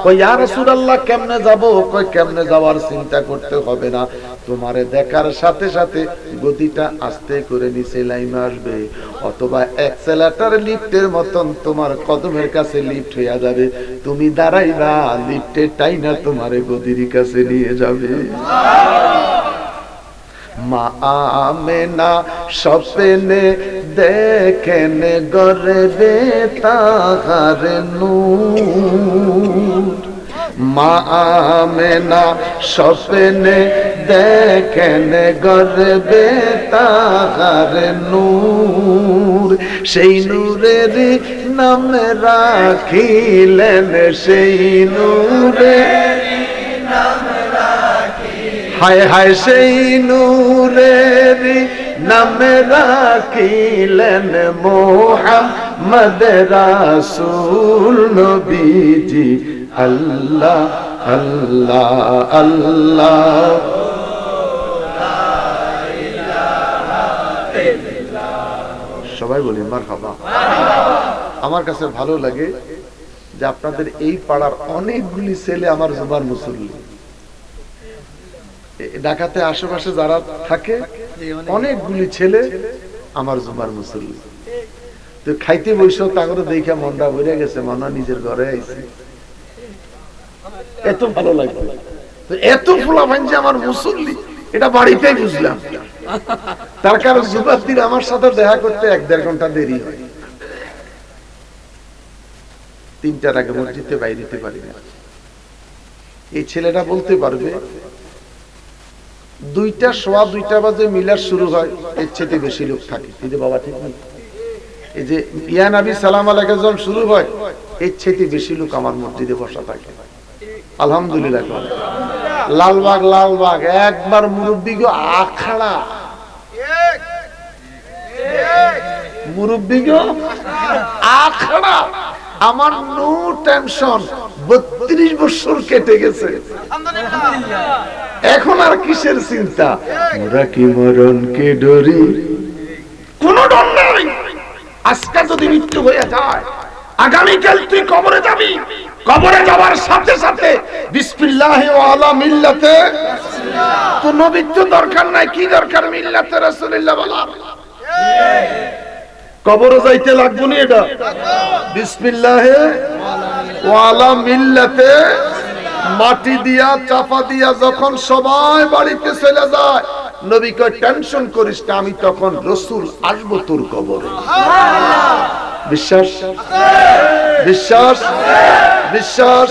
কই ইয়া রাসূলুল্লাহ কেমনে যাব? কই কেমনে যাওয়ার চিন্তা করতে হবে না, তোমারে দেখার সাথে সাথে গদিটা আস্তে করে নিচে লাইমে আসবে, অথবা এক্সেলেটর লিফটের মতন তোমার কদমের কাছে লিফট হইয়া যাবে, তুমি দাঁড়াইবা, লিফটে টাইনা তোমারে গদির কাছে নিয়ে যাবে। মা আমেনা স্বপ্নে দেখেন গর্বে তাহার নূর। মা আমেনা স্বপ্নে দেখেন গর্বে তাহার নূর। সেই নূরের নাম রাখিলেন, সেই নূরের হায় হায় সেই নূরের নাম রাখিলেন মুহাম্মদ রাসূল নবীজি। আল্লাহ আল্লাহ আল্লাহ। সবাই বলি মারহাবা। আমার কাছে ভালো লাগে যে আপনাদের এই পাড়ার অনেকগুলি ছেলে আমার জুমার মুসল্লি। ঢাকাতে আশেপাশে যারা থাকে অনেকগুলি ছেলে আমার জুমার মুসল্লি। তো খাইতে বসেও তাকে দেখে মনটা ভরে গেছে, মনে নিজের ঘরে আইছে, এত ভালো লাগলো। তো এত ফুলা ভাঞ্জি আমার মুসল্লি, এটা বাড়িতেই বুঝলাম। তার কারণ জুমার দিন আমার সাথে দেখা করতে 1-1.5 ঘন্টা দেরি হয়। 3টার আগে মসজিদে বাইরে দিতে পারি না। এই ছেলেটা বলতে পারবে 2টা সোয়া 2টা বাজে মিলাদ শুরু হয়, এর চেয়ে বেশি লোক থাকে। কিন্তু বাবা ঠিক নেই, এই যে ইয়া নবী সালাম আলাইকুম যখন শুরু হয়, এর চেয়ে বেশি লোক আমার মসজিদে বসা থাকে। আলহামদুলিল্লাহ। লালবাগ লালবাগ একবার মুরব্বি গো আখড়া, মুরব্বি গো আখড়া। আমার নো টেনশন, 32 বছর কেটে গেছে, এখন আর কিসের চিন্তা? মোরা কি মরণকে ডরি? কোন ডর নাই। আজকে যদি মৃত্যু হয়ে যায়, আগামীকাল তুই কবরে যাবি, কবরে যাওয়ার সাথে সাথে বিসমিল্লাহি ওয়া আলা মিল্লাতে তো নবীর তো দরকার নাই, কি দরকার মিল্লাতে রাসূলুল্লাহ বলার? কবরে যাইতে লাগবে না, এটা বিসমিল্লাহি ওয়া আলা মিল্লাতে মাটি দিয়া চাপা দিয়া যখন সবাই বাড়িতে চলে যায়, নবী কয় টেনশন করিস না, আমি তখন রাসূল আসবো তোর কবরে। বিশ্বাস বিশ্বাস বিশ্বাস।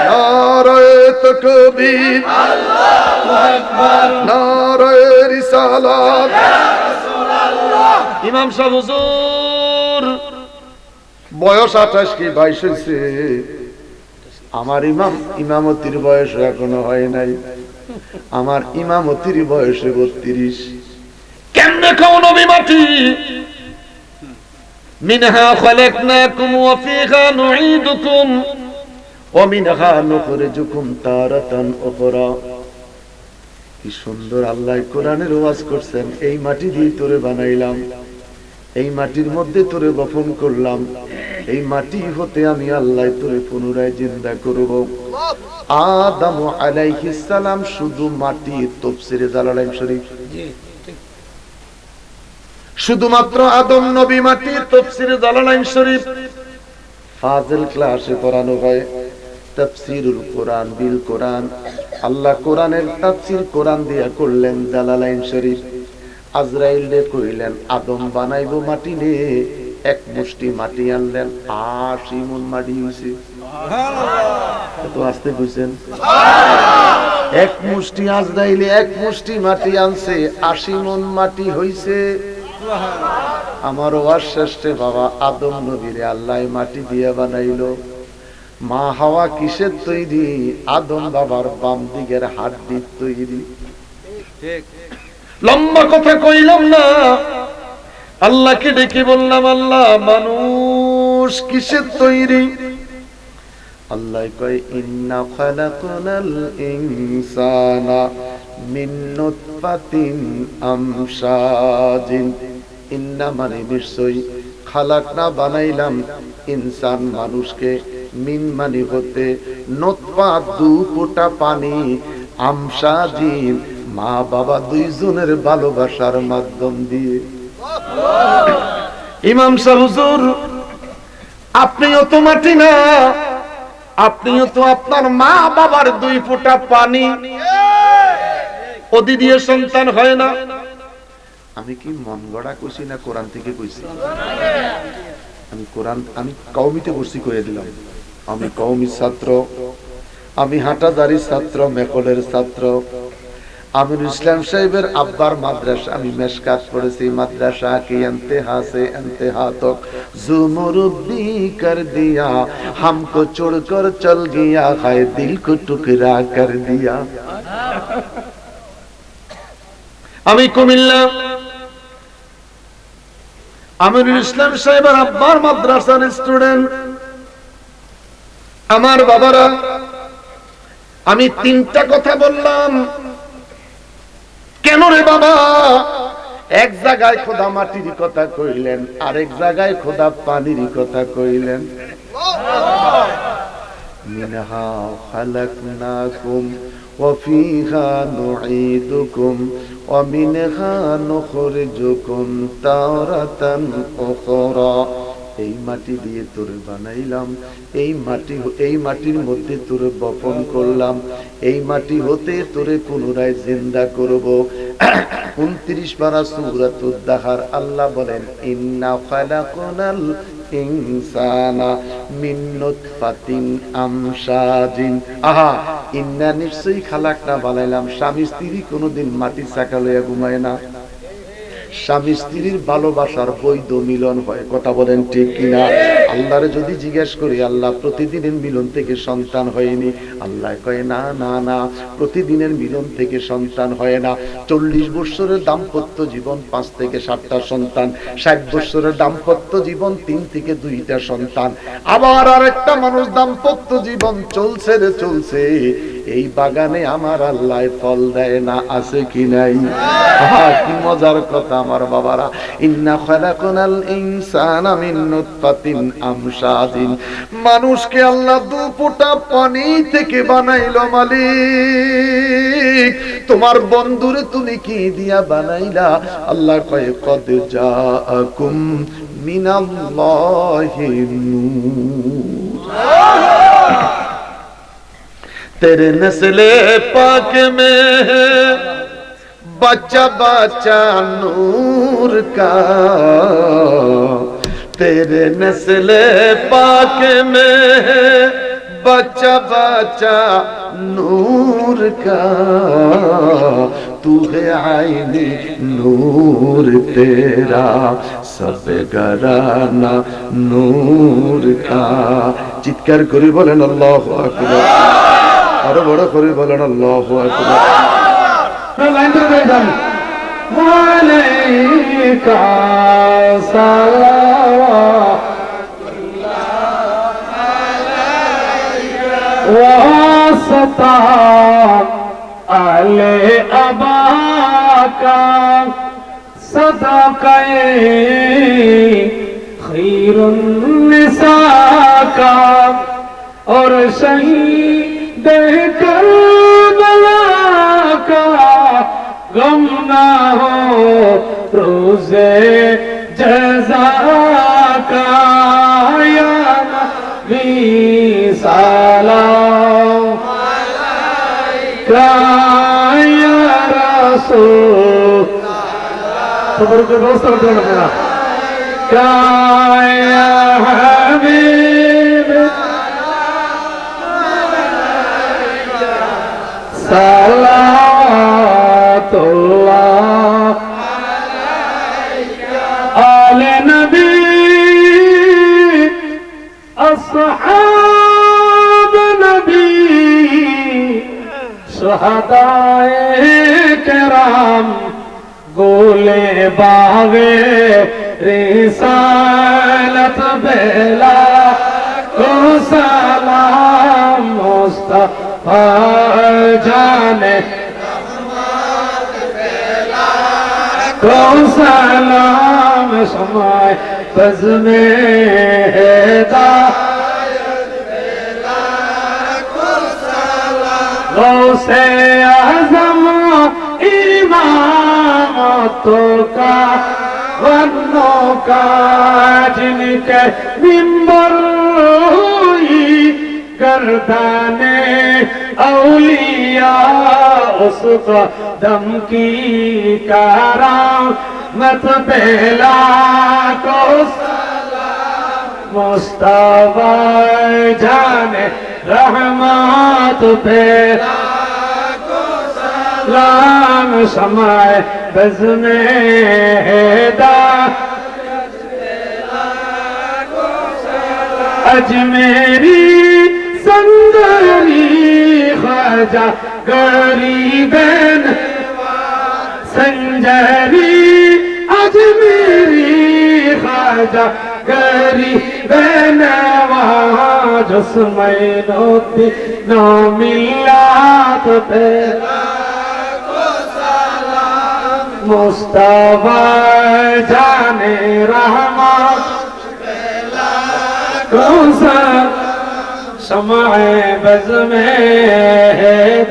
নারায়ে তাকবীর, আল্লাহু আকবার, নারায়ে রিসালাত, ইয়া রাসূলুল্লাহ। ইমাম সাহেব হুজুর বয়স 28 কি 22 হইছে, আমার ইমামতির বয়স এখনো হয় নাই, আমার ইমামতির বয়স 32। কেমনে খাও নবী মাটি? মিনহা খালাকনাকুম ওয়া ফিহা নুঈদুকুম ওয়া মিনহা নুখরিজুকুম তারাতান উখরা। কি সুন্দর আল্লাহ কোরআনের ওয়াজ করছেন, এই মাটি দিয়ে তোরে বানাইলাম, এই মাটির মধ্যে তোরে বপন করলাম, এই মাটি হতে আমি আল্লাহ তোরে পুনরায় জিন্দা করব। আদম আলাইহিস সালাম শুধু মাটি, তাফসীরে জালালাইন শরীফ। जी ठीक শুধুমাত্র আদম নবী মাটি, তাফসীরে জালালাইন শরীফ। ফাজিল ক্লাসে পড়ানো হয় তাফসীরুল কোরআন বিল কোরআন। আল্লাহ কোরআনের তাফসীর কোরআন দিয়া করলেন জালালাইন শরীফ। আজরাইলে কইলেন আদম বানাইবো মাটি নে, এক মুষ্টি মাটি আনলেন, 80 মণ মাটি হইছে। এত আস্তে কইছেন? এক মুষ্টি আজরাইলে এক মুষ্টি মাটি আনছে, 80 মণ মাটি হইছে। আমার ওয়াজ শেষে বাবা আদম নবীরে আল্লাহ মাটি দিয়ে বানাইলো। মা হাওয়া কিসের তৈরি? আদম বাবার বাম দিকের হাড্ডির তৈরি। লম্বা কথা কইলাম না, আল্লাহকে ডেকে বললাম আল্লাহ মানুষ কিসের তৈরি? আল্লাহ কয় ইন্না খালাকনাল ইনসানা মিন নুতফাতিন আমশাজিন। ইন্না মানে নিশ্চয়ই, খালাকনা বানাইলাম ইনসান মানুষকে, মিন মানে হতে, নুতফা দু ফোঁটা পানি, আমশাজিন মা বাবা দুইজনের ভালোবাসার মাধ্যম দিয়ে। ইমাম সাহেব হুজুর আপনিও তো মাটি না, আপনিও তো আপনার মা বাবার দুই ফোঁটা পানি, ওদি দিয়ে সন্তান হয় না। আমি কি মন গড়া কইছি না কোরআন থেকে কইছি? আমি কোরআন, আমি কওমিতে বসি করে দিলাম। আমি কওমি ছাত্র, আমি হাটাজারি ছাত্র, মেকলের ছাত্র। আমির ইসলাম সাহেবের আব্বার মাদ্রাসা আমি মেশকাত পড়েছি। মাদ্রাসা কি ইন্তেহা সে ইন্তেহা তক जो मुरब्बी कर दिया हमको छोड़कर चल गया, हाय दिल को टुकड़ा कर दिया। আমি কুমিল্লা আমির ইসলাম সাহেবের আব্বার মাদ্রাসার স্টুডেন্ট। আমার বাবারা, আমি 3টা কথা বললাম। কেন রে বাবা? এক জায়গায় খোদা মাটির কথা কইলেন, আরেক জায়গায় খোদা পানির কথা কইলেন। মিনহা খালাকনাকুম ওয়া ফিহা নুঈদুকুম ওয়া মিনহা নুখরিজুকুম তারাতান উখরা। এই মাটি দিয়ে তোরে বানাইলাম, এই মাটির মধ্যে তোরে বপন করলাম, এই মাটি হতে তোরে পুনরায় জিন্দা করব। 29 পারা সূরাতুদ দাহার আল্লাহ বলেন ইন্না খালাকনাল ইনসানা মিন নুতফাতিন আমশাজিন। আহা, ইন্না নিশ্চয়ই খালাকনা বানাইলাম। স্বামী স্ত্রী কোনোদিন মাটির চাকা লইয়া ঘুমায় না। স্বামী স্ত্রীর ভালোবাসার বৈধ মিলন হয়। কথা বলেন ঠিক কিনা? আল্লাহরে যদি জিজ্ঞেস করি আল্লাহ প্রতিদিনের মিলন থেকে সন্তান হয়নি, আল্লাহ কয় না না না, প্রতিদিনের মিলন থেকে সন্তান হয় না। 40 বছরের দাম্পত্য জীবন 5 থেকে 7টা সন্তান, 60 বছরের দাম্পত্য জীবন 3 থেকে 2টা সন্তান। আবার আরেকটা মানুষ দাম্পত্য জীবন চলছে রে চলছে, এই বাগানে আমার আল্লাহ ফল দেয় না, আছে কি নাই? কি মজার কথা আমার বাবারা। ইন্না খালাকনাল ইনসানা মিন নুতফাতিন আমশাজিন। মানুষকে আল্লাহ 2 ফোঁটা পানি থেকে বানাইলো মালিক। তোমার বন্ধুরে তুমি কি দিয়া বানাইলা? আল্লাহ কয় কদ জাআকুম মিনাল্লাহি নূর। तेरे नस्ले पाक में बच्चा बच्चा नूर का, तेरे नस्ले पाक में बच्चा बच्चा नूर का, तू है आईने नूर तेरा सब घराना नूर का। চিৎকার করে বলেন আল্লাহু আকবার। আরো বড় করে বলেন আল্লাহু আকবার। লাইন ধরে যান। ওয়ালাইকা সালাওয়াতুল্লাহ ওয়াসাতা আলে আবাকা সাদাকায়ে খায়রুন নিসা और शहीद करबला का गम ना हो रोज़े जज़ा का या नबी सलाम अलैका या रसूल सबर को व्यवस्था करते हैं अपना का या हबीब सलावतुल्लाह आले नबी अस्हाब नबी शुहदाए किराम गोले बागे रिसालत बेला को सलाम मुस्तफा जाने को सलाम समाए बज़ में गौसे आज़म इमामतों का वन्नों का जिनके मिंबर हुई गर्दाने औलिया उस कदम की करामत बेला को मुस्तफा जाने रहमत पे सलाम समाए बज़ में अजमेरी संगरी ख्वाजा गरीबन संजरी अजमेरी ख्वाजा गरीबन जसमैनोती नो मिलात पे मुस्तफा जाने रहमत कौन सा समाए बज़ में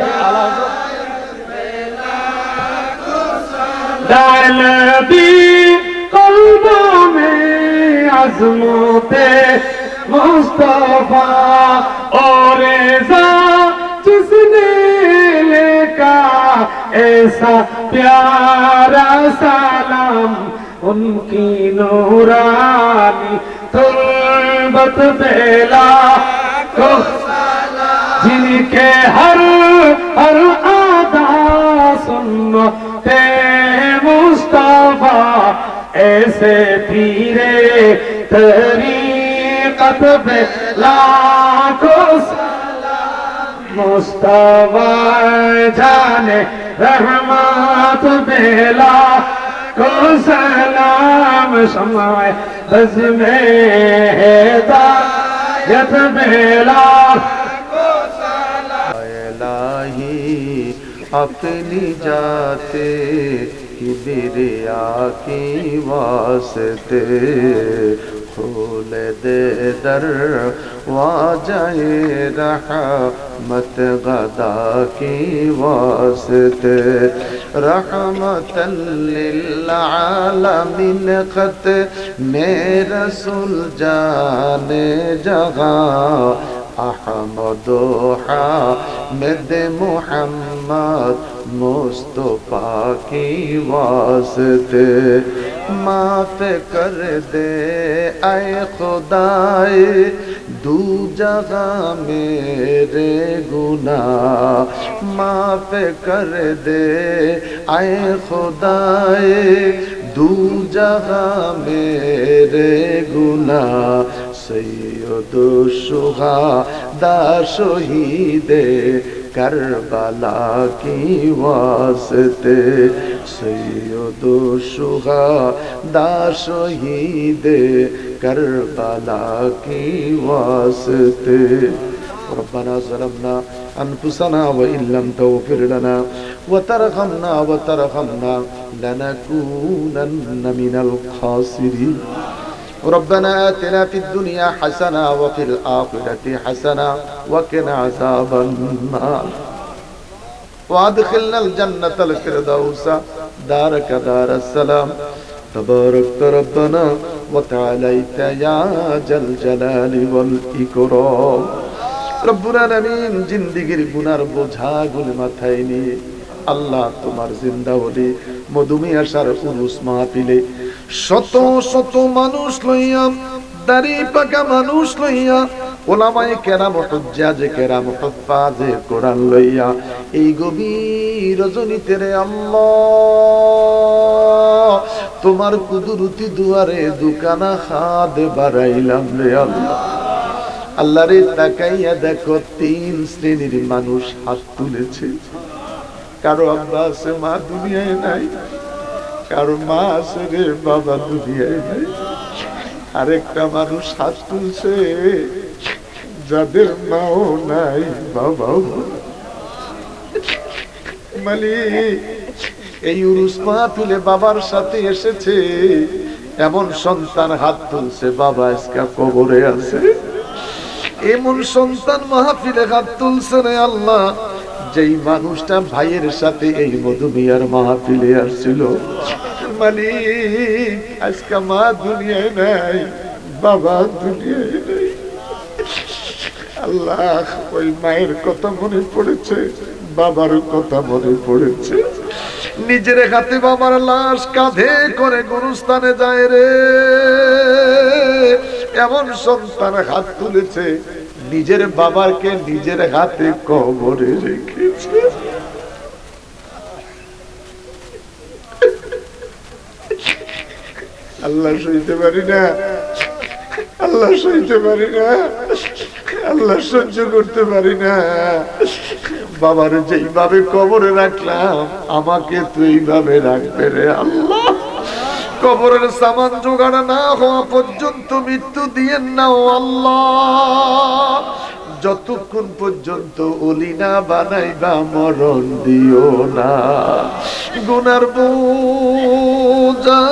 डाल भी कल्बों में अज़मते मुस्तफा और जिसने लेका ऐसा प्यारा सलाम उनकी नूरानी तुल्बत बेला को जिनके हर आदा सुन्नते मुस्तफा ऐसे पीरे तरीक़त पे लाखों मुस्तफा जाने रहमत बेला को सलाम समाए बज़ में हिदायत बेला इलाही अपनी जाते किबरिया की वास्ते खोल दे दर वाजाए रहमत गदा की वास्ते रहमतल लिल आलमीन खत में रसूल जाने जगह अहमद हामिद मुहम्मद मुस्तफा की वास्ते माफ कर दे ऐ खुदाए दू जगह मेरे गुनाह माफ कर दे ऐ खुदाए दू जगह मेरे गुनाह सैयद शुहदा शहीदे करबला की वास्ते सैयद शुहदा शहीदे करबला की वास्ते रब्बना ज़लमना अनफुसना व इन लम तग़फिर लना व तरहमना लनकूनन्न मिनल खासिरीन ربنا آتنا في الدنيا حسنة وفي الآخرة حسنة وقنا عذاب النار وادخلنا الجنة الفردوس دارك دار السلام تبارك ربنا وتعاليت يا ذا الجلال والإكرام রব্বুল আলামিন জিন্দেগির গুনার বোঝাগুলো মাথায় নিয়ে আল্লাহ তোমার জিন্দা ওলি মধুমিয়াশার উরুস মাহফিলে শত শত মানুষ লইয়া দাড়ি পাকা মানুষ লইয়া ওলামায়ে কেরাম হুজ্জাজে কেরাম হুফাজে কোরআন লইয়া এই গভীর রজনীতে রে আল্লাহ তোমার কুদরতি দুয়ারে দুকানা হাত বাড়াইলাম রে আল্লাহ আল্লাহ রে তাকাইয়া দেখো 3 শ্রেণীর মানুষ হাত তুলেছে কারো আব্বা আছে মা দুনিয়ায় নাই কারো মা আছে রে বাবা দুনিয়ায় নাই আরেকটা মানুষ হাত তুলছে যাদের মাও নাই বাবাও মালিক এই উরুস মাহফিলে বাবার সাথে এসেছে এমন সন্তান হাত তুলছে বাবা আজকে কবরে আছে এমন সন্তান মাহফিলে হাত তুলছে রে আল্লাহ যেই মানুষটা ভাইয়ের সাথে এই মধুমিয়ার মাহফিলে আসছিল মালিক আজকে মা দুনিয়ায় নাই বাবা দুনিয়ায় নাই আল্লাহ ওই মায়ের কথা মনে পড়েছে বাবার কথা মনে পড়েছে নিজের হাতে বাবার লাশ কাঁধে করে গুরুস্থানে যায় রে এমন সন্তান হাত তুলেছে নিজের বাবাকে নিজের হাতে কবরে রেখেছে আল্লাহ সইতে পারি না আল্লাহ সইতে পারি না আল্লাহ সহ্য করতে পারি না বাবার যেইভাবে কবরে রাখলাম আমাকে তো এইভাবে রাখবে রে আল্লাহ কবরের সামান জোগাড় না হওয়া পর্যন্ত মৃত্যু দিয়েন না ও আল্লাহ যতক্ষণ পর্যন্ত ওলি না বানাইবা মরণ দিও না গুনার বোঝা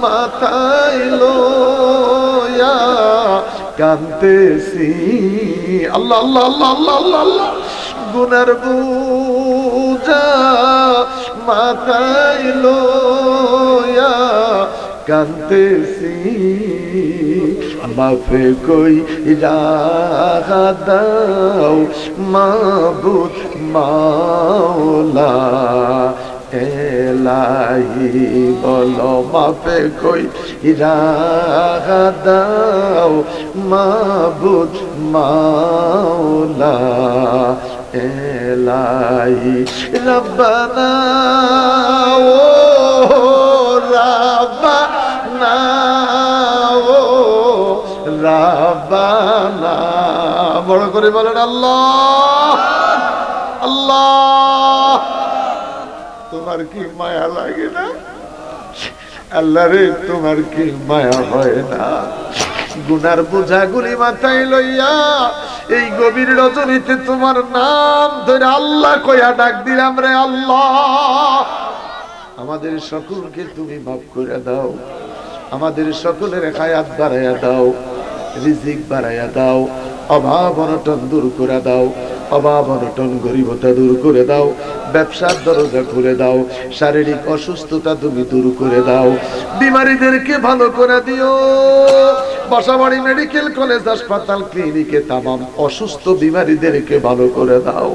মাথায় লইয়া কাঁদতেছি আল্লাহ আল্লাহ আল্লাহ আল্লাহ আল্লাহ আল্লাহ গুনার বোঝা মাথায় লইয়া কাঁদতেছি মাফে কই রাহা দাও মাবুদ মাওলা এলাহি বলো মাফে কই রাহা দাও মাবুদ মাওলা এলাহি রব্বানা ও রব্বানা ও রব্বানা বড় করে বলেন আল্লাহ আল্লাহ তোমার কি মায়া লাগে না আল্লাহ রে তোমার কি মায়া হয় না গুনার বোঝাগুলি মাথায় লইয়া এই গভীর রজনীতে তোমার নাম ধরে আল্লাহ কইয়া ডাক দিলাম রে আল্লাহ আমাদের সকলকে তুমি মাফ করে দাও আমাদের সকলের হায়াত বাড়াইয়া দাও রিজিক বাড়াইয়া দাও অভাব অনটন দূর করে দাও অভাব অনটন গরিবতা দূর করে দাও ব্যবসার দরজা খুলে দাও শারীরিক অসুস্থতা তুমি দূর করে দাও বিমারীদেরকে ভালো করে দিও বাসাবাড়ি মেডিকেল কলেজ হাসপাতাল ক্লিনিকে তামাম অসুস্থ বিমারীদেরকে ভালো করে দাও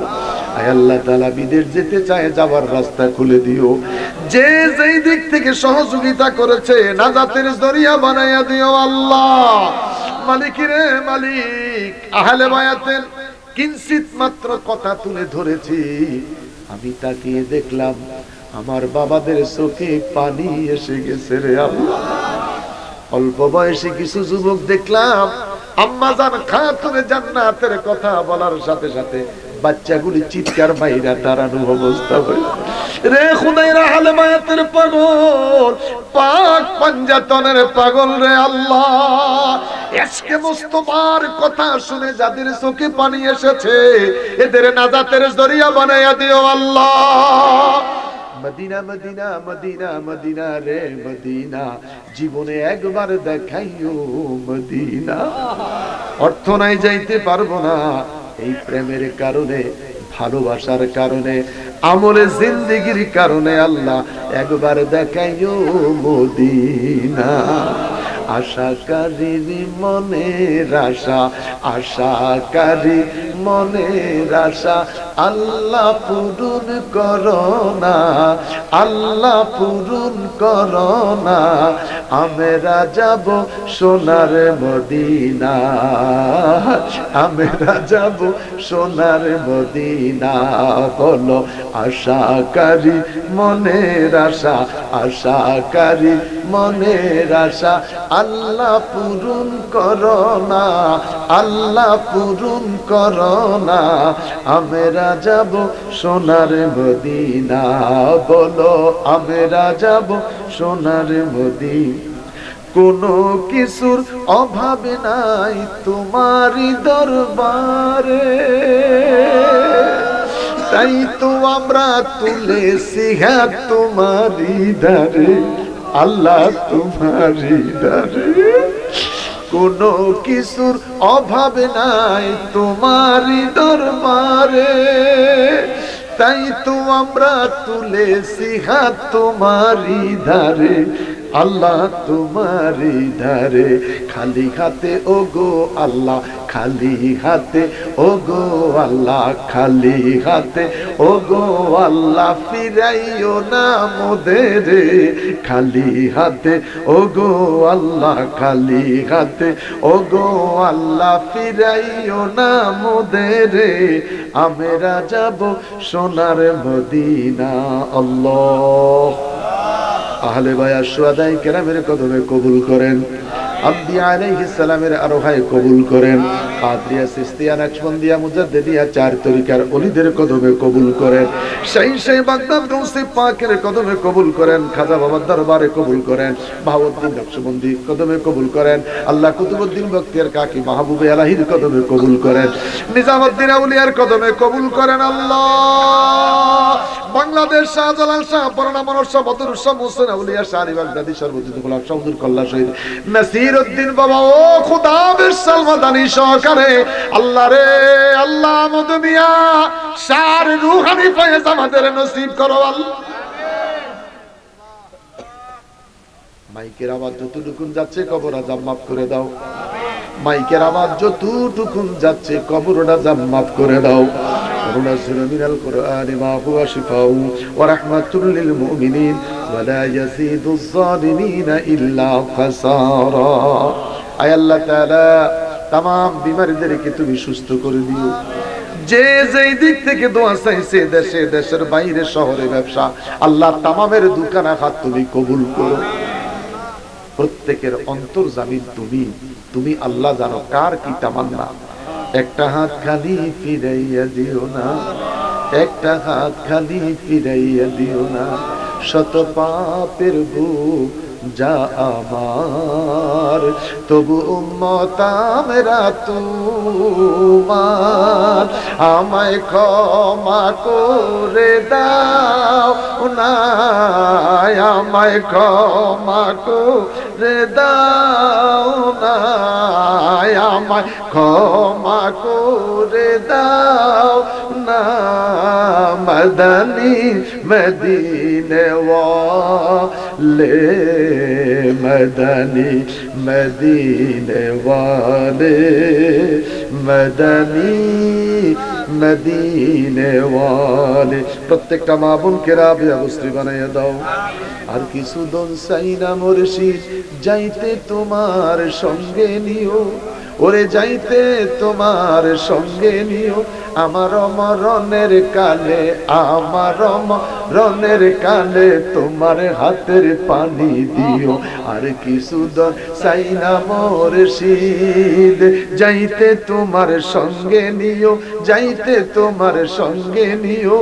আয় আল্লাহ তাআলা বিদেশ যেতে চায় যাওয়ার রাস্তা খুলে দিও যে যেই দিক থেকে সহযোগিতা করেছে নাজাতের জরিয়া বানাইয়া দিও আল্লাহ মালিক রে মালিক আহলে বায়াতের কিঞ্চিত মাত্র কথা তুলে ধরেছি আমি তাকিয়ে দেখলাম আমার বাবাদের চোখে পানি এসে গেছে রে আল্লাহ অল্প বয়সী কিছু যুবক দেখলাম আম্মা জান খাতুনে জান্নাতের কথা বলার সাথে সাথে বাচ্চাগুলি চিৎকার মাইরা তারানো অবস্থা হয়ে রে খুদাইরা আহলে বায়াতের পাগল পাক পাঞ্জাতনের পাগল রে আল্লাহ আজকে মুস্তাফার কথা শুনে যাদের চোখে পানি এসেছে এদের নাজাতের জরিয়া বানাইয়া দিও আল্লাহ মদিনা মদিনা মদিনা মদিনা রে মদিনা, জীবনে একবার দেখাইও মদিনা। অর্থ নাই যাইতে পারবো না, এই প্রেমের কারণে, ভালোবাসার কারণে, আমলে জিন্দেগির কারণে আল্লাহ একবার দেখাইও মদিনা। আশাকারীর মনের আশা, আশাকারী মনের আশা আল্লাহ পূরণ করো না, আল্লাহ পূরণ করো না। আমরা যাব সোনার মদিনা, আমরা যাব সোনার মদিনা। বলো আশাকারী মনের আশা, আশাকারী মনের আশা আল্লাহ পূরণ করো না, আল্লাহ পূরণ করো না। আমরা যাব সোনার মদিনা। বলো আমরা যাব সোনার মদিনা। কোনো কিছুর অভাব নাই তোমারই দরবারে, তাই তো আমরা তুলেছি হাত তোমারই দ্বারে, আল্লাহ তোমারই দ্বারে। কোনো কিছুর অভাব নাই তোমারই দরবারে, তাই তো আমরা তুলেছি হাত তোমারই ধারে, আল্লাহ তোমারই ধারে। খালি হাতে ওগো আল্লাহ, খালি হাতে ওগো আল্লাহ, খালি হাতে ওগো আল্লাহ ফিরাইও না মোদের, খালি হাতে ওগো আল্লাহ, খালি হাতে ওগো আল্লাহ ফিরাইও না মোদের। আমরা যাব সোনার মদিনা। আল্লাহ আহলে বায়াত শুহাদায়ে কেরামের কদমে কবুল করেন, আম্বিয়া আলাইহিস সালামের আরোহায় কবুল করেন, কাদরিয়া সিস্তিয়া নকশবন্দিয়া মুজাদ্দিদিয়া চার তরিকার ওলিদের কদমে কবুল করেন, সেই বাগদাদ গৌসে পাকের কদমে কবুল করেন, খাজা বাবার দরবারে কবুল করেন, বাহাউদ্দিন নকশবন্দি কদমে কবুল করেন, আল্লাহ কুতুবউদ্দিন বখতিয়ার কাকি মাহবুবে আলাহির কদমে কবুল করেন, নিজামউদ্দিন আউলিয়ার কদমে কবুল করেন। আল্লাহ বাংলাদেশ শাহজালাল শাহ পরনা মনোর শাহ বদরুল শাহ মুহসিন আউলিয়া শাহ বাগদাদি সর্বজিৎ গোলাম শাহুদুর কল্লা শহীদ নাসিরউদ্দিন বাবা ও খুদা বিশাল মাদানী সহকারে আল্লাহ রে আল্লাহ মদমিয়া শার রূহানি ফয়েজ আমাদের নসিব করো আল্লাহ। মাইকের আওয়াজ যতটুকুন যাচ্ছে কবর আযাব মাফ করে দাও, মাইকের আওয়াজ যতটুকুন যাচ্ছে কবর আযাব মাফ করে দাও। ونزل من القرآن ما هو شفاء ورحمة للمؤمنين ولا يزيد الظالمين إلا خسارا। আয় আল্লাহ তাআলা तमाम বিমারীদেরকে তুমি সুস্থ করে দিও, যে যেই দিক থেকে দোয়া চাইছে, দেশে দেশের বাইরে শহরে ব্যবসা, আল্লাহ তামামের দোকান হাত তুমি কবুল করো। প্রত্যেকের অন্তর্জামিন তুমি, তুমি আল্লাহ জানো কার কি তামান্না। একটা হাত খালি ফিরাইয়া দিও না, একটা হাত খালি ফিরাইয়া দিও না। শত পাপের বুক যা আমার, তবু উম্মত আমরা তোমার। আমায় ক্ষমা করে দাও না, আমায় ক্ষমা করে দাও না, আমায় ক্ষমা করে দাও না। মদনী মদিনে ওয়ালে, মদনী মদিনে ওয়ালে, মদনী মদিনে ওয়ালে। প্রত্যেকটা মা বোনকে রাবিয়া গোস্ত্রী বানাইয়া দাও। আর কিছু দন চাই না মুর্শিদ, যাইতে তোমার সঙ্গে নিও, ওরে যাইতে তোমার সঙ্গে নিও। আমার মরণের কালে, আমার মরণের কালে তোমার হাতের পানি দিও। আর কিছু দন চাই না মুর্শিদ, যাইতে তোমার সঙ্গে নিও, যাইতে তোমার সঙ্গে নিও।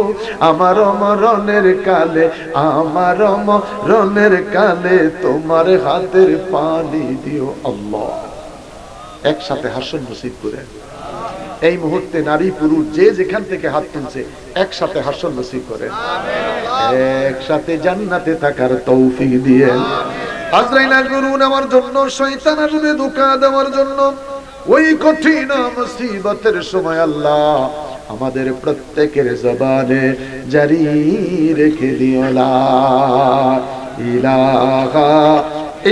আমার মরণের কালে, আমার মরণের কালে তোমার হাতের পানি দিও। আল্লাহ একসাথে হাসন নসিব করে, এই মুহূর্তে নারী পুরুষ যে যেখান থেকে হাত তুলছে একসাথে হাসর নসিব করেন, একসাথে জান্নাতে থাকার তৌফিক দিয়েন। আজরাইল আসবে নেওয়ার জন্য, শয়তান আসবে ধোঁকা দেওয়ার জন্য। ওই কঠিন মুসিবতের সময় আল্লাহ আমাদের প্রত্যেকের জবানে জারি রেখে দিও লা ইলাহা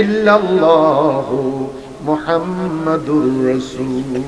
ইল্লাল্লাহু মুহাম্মাদুর রাসূল।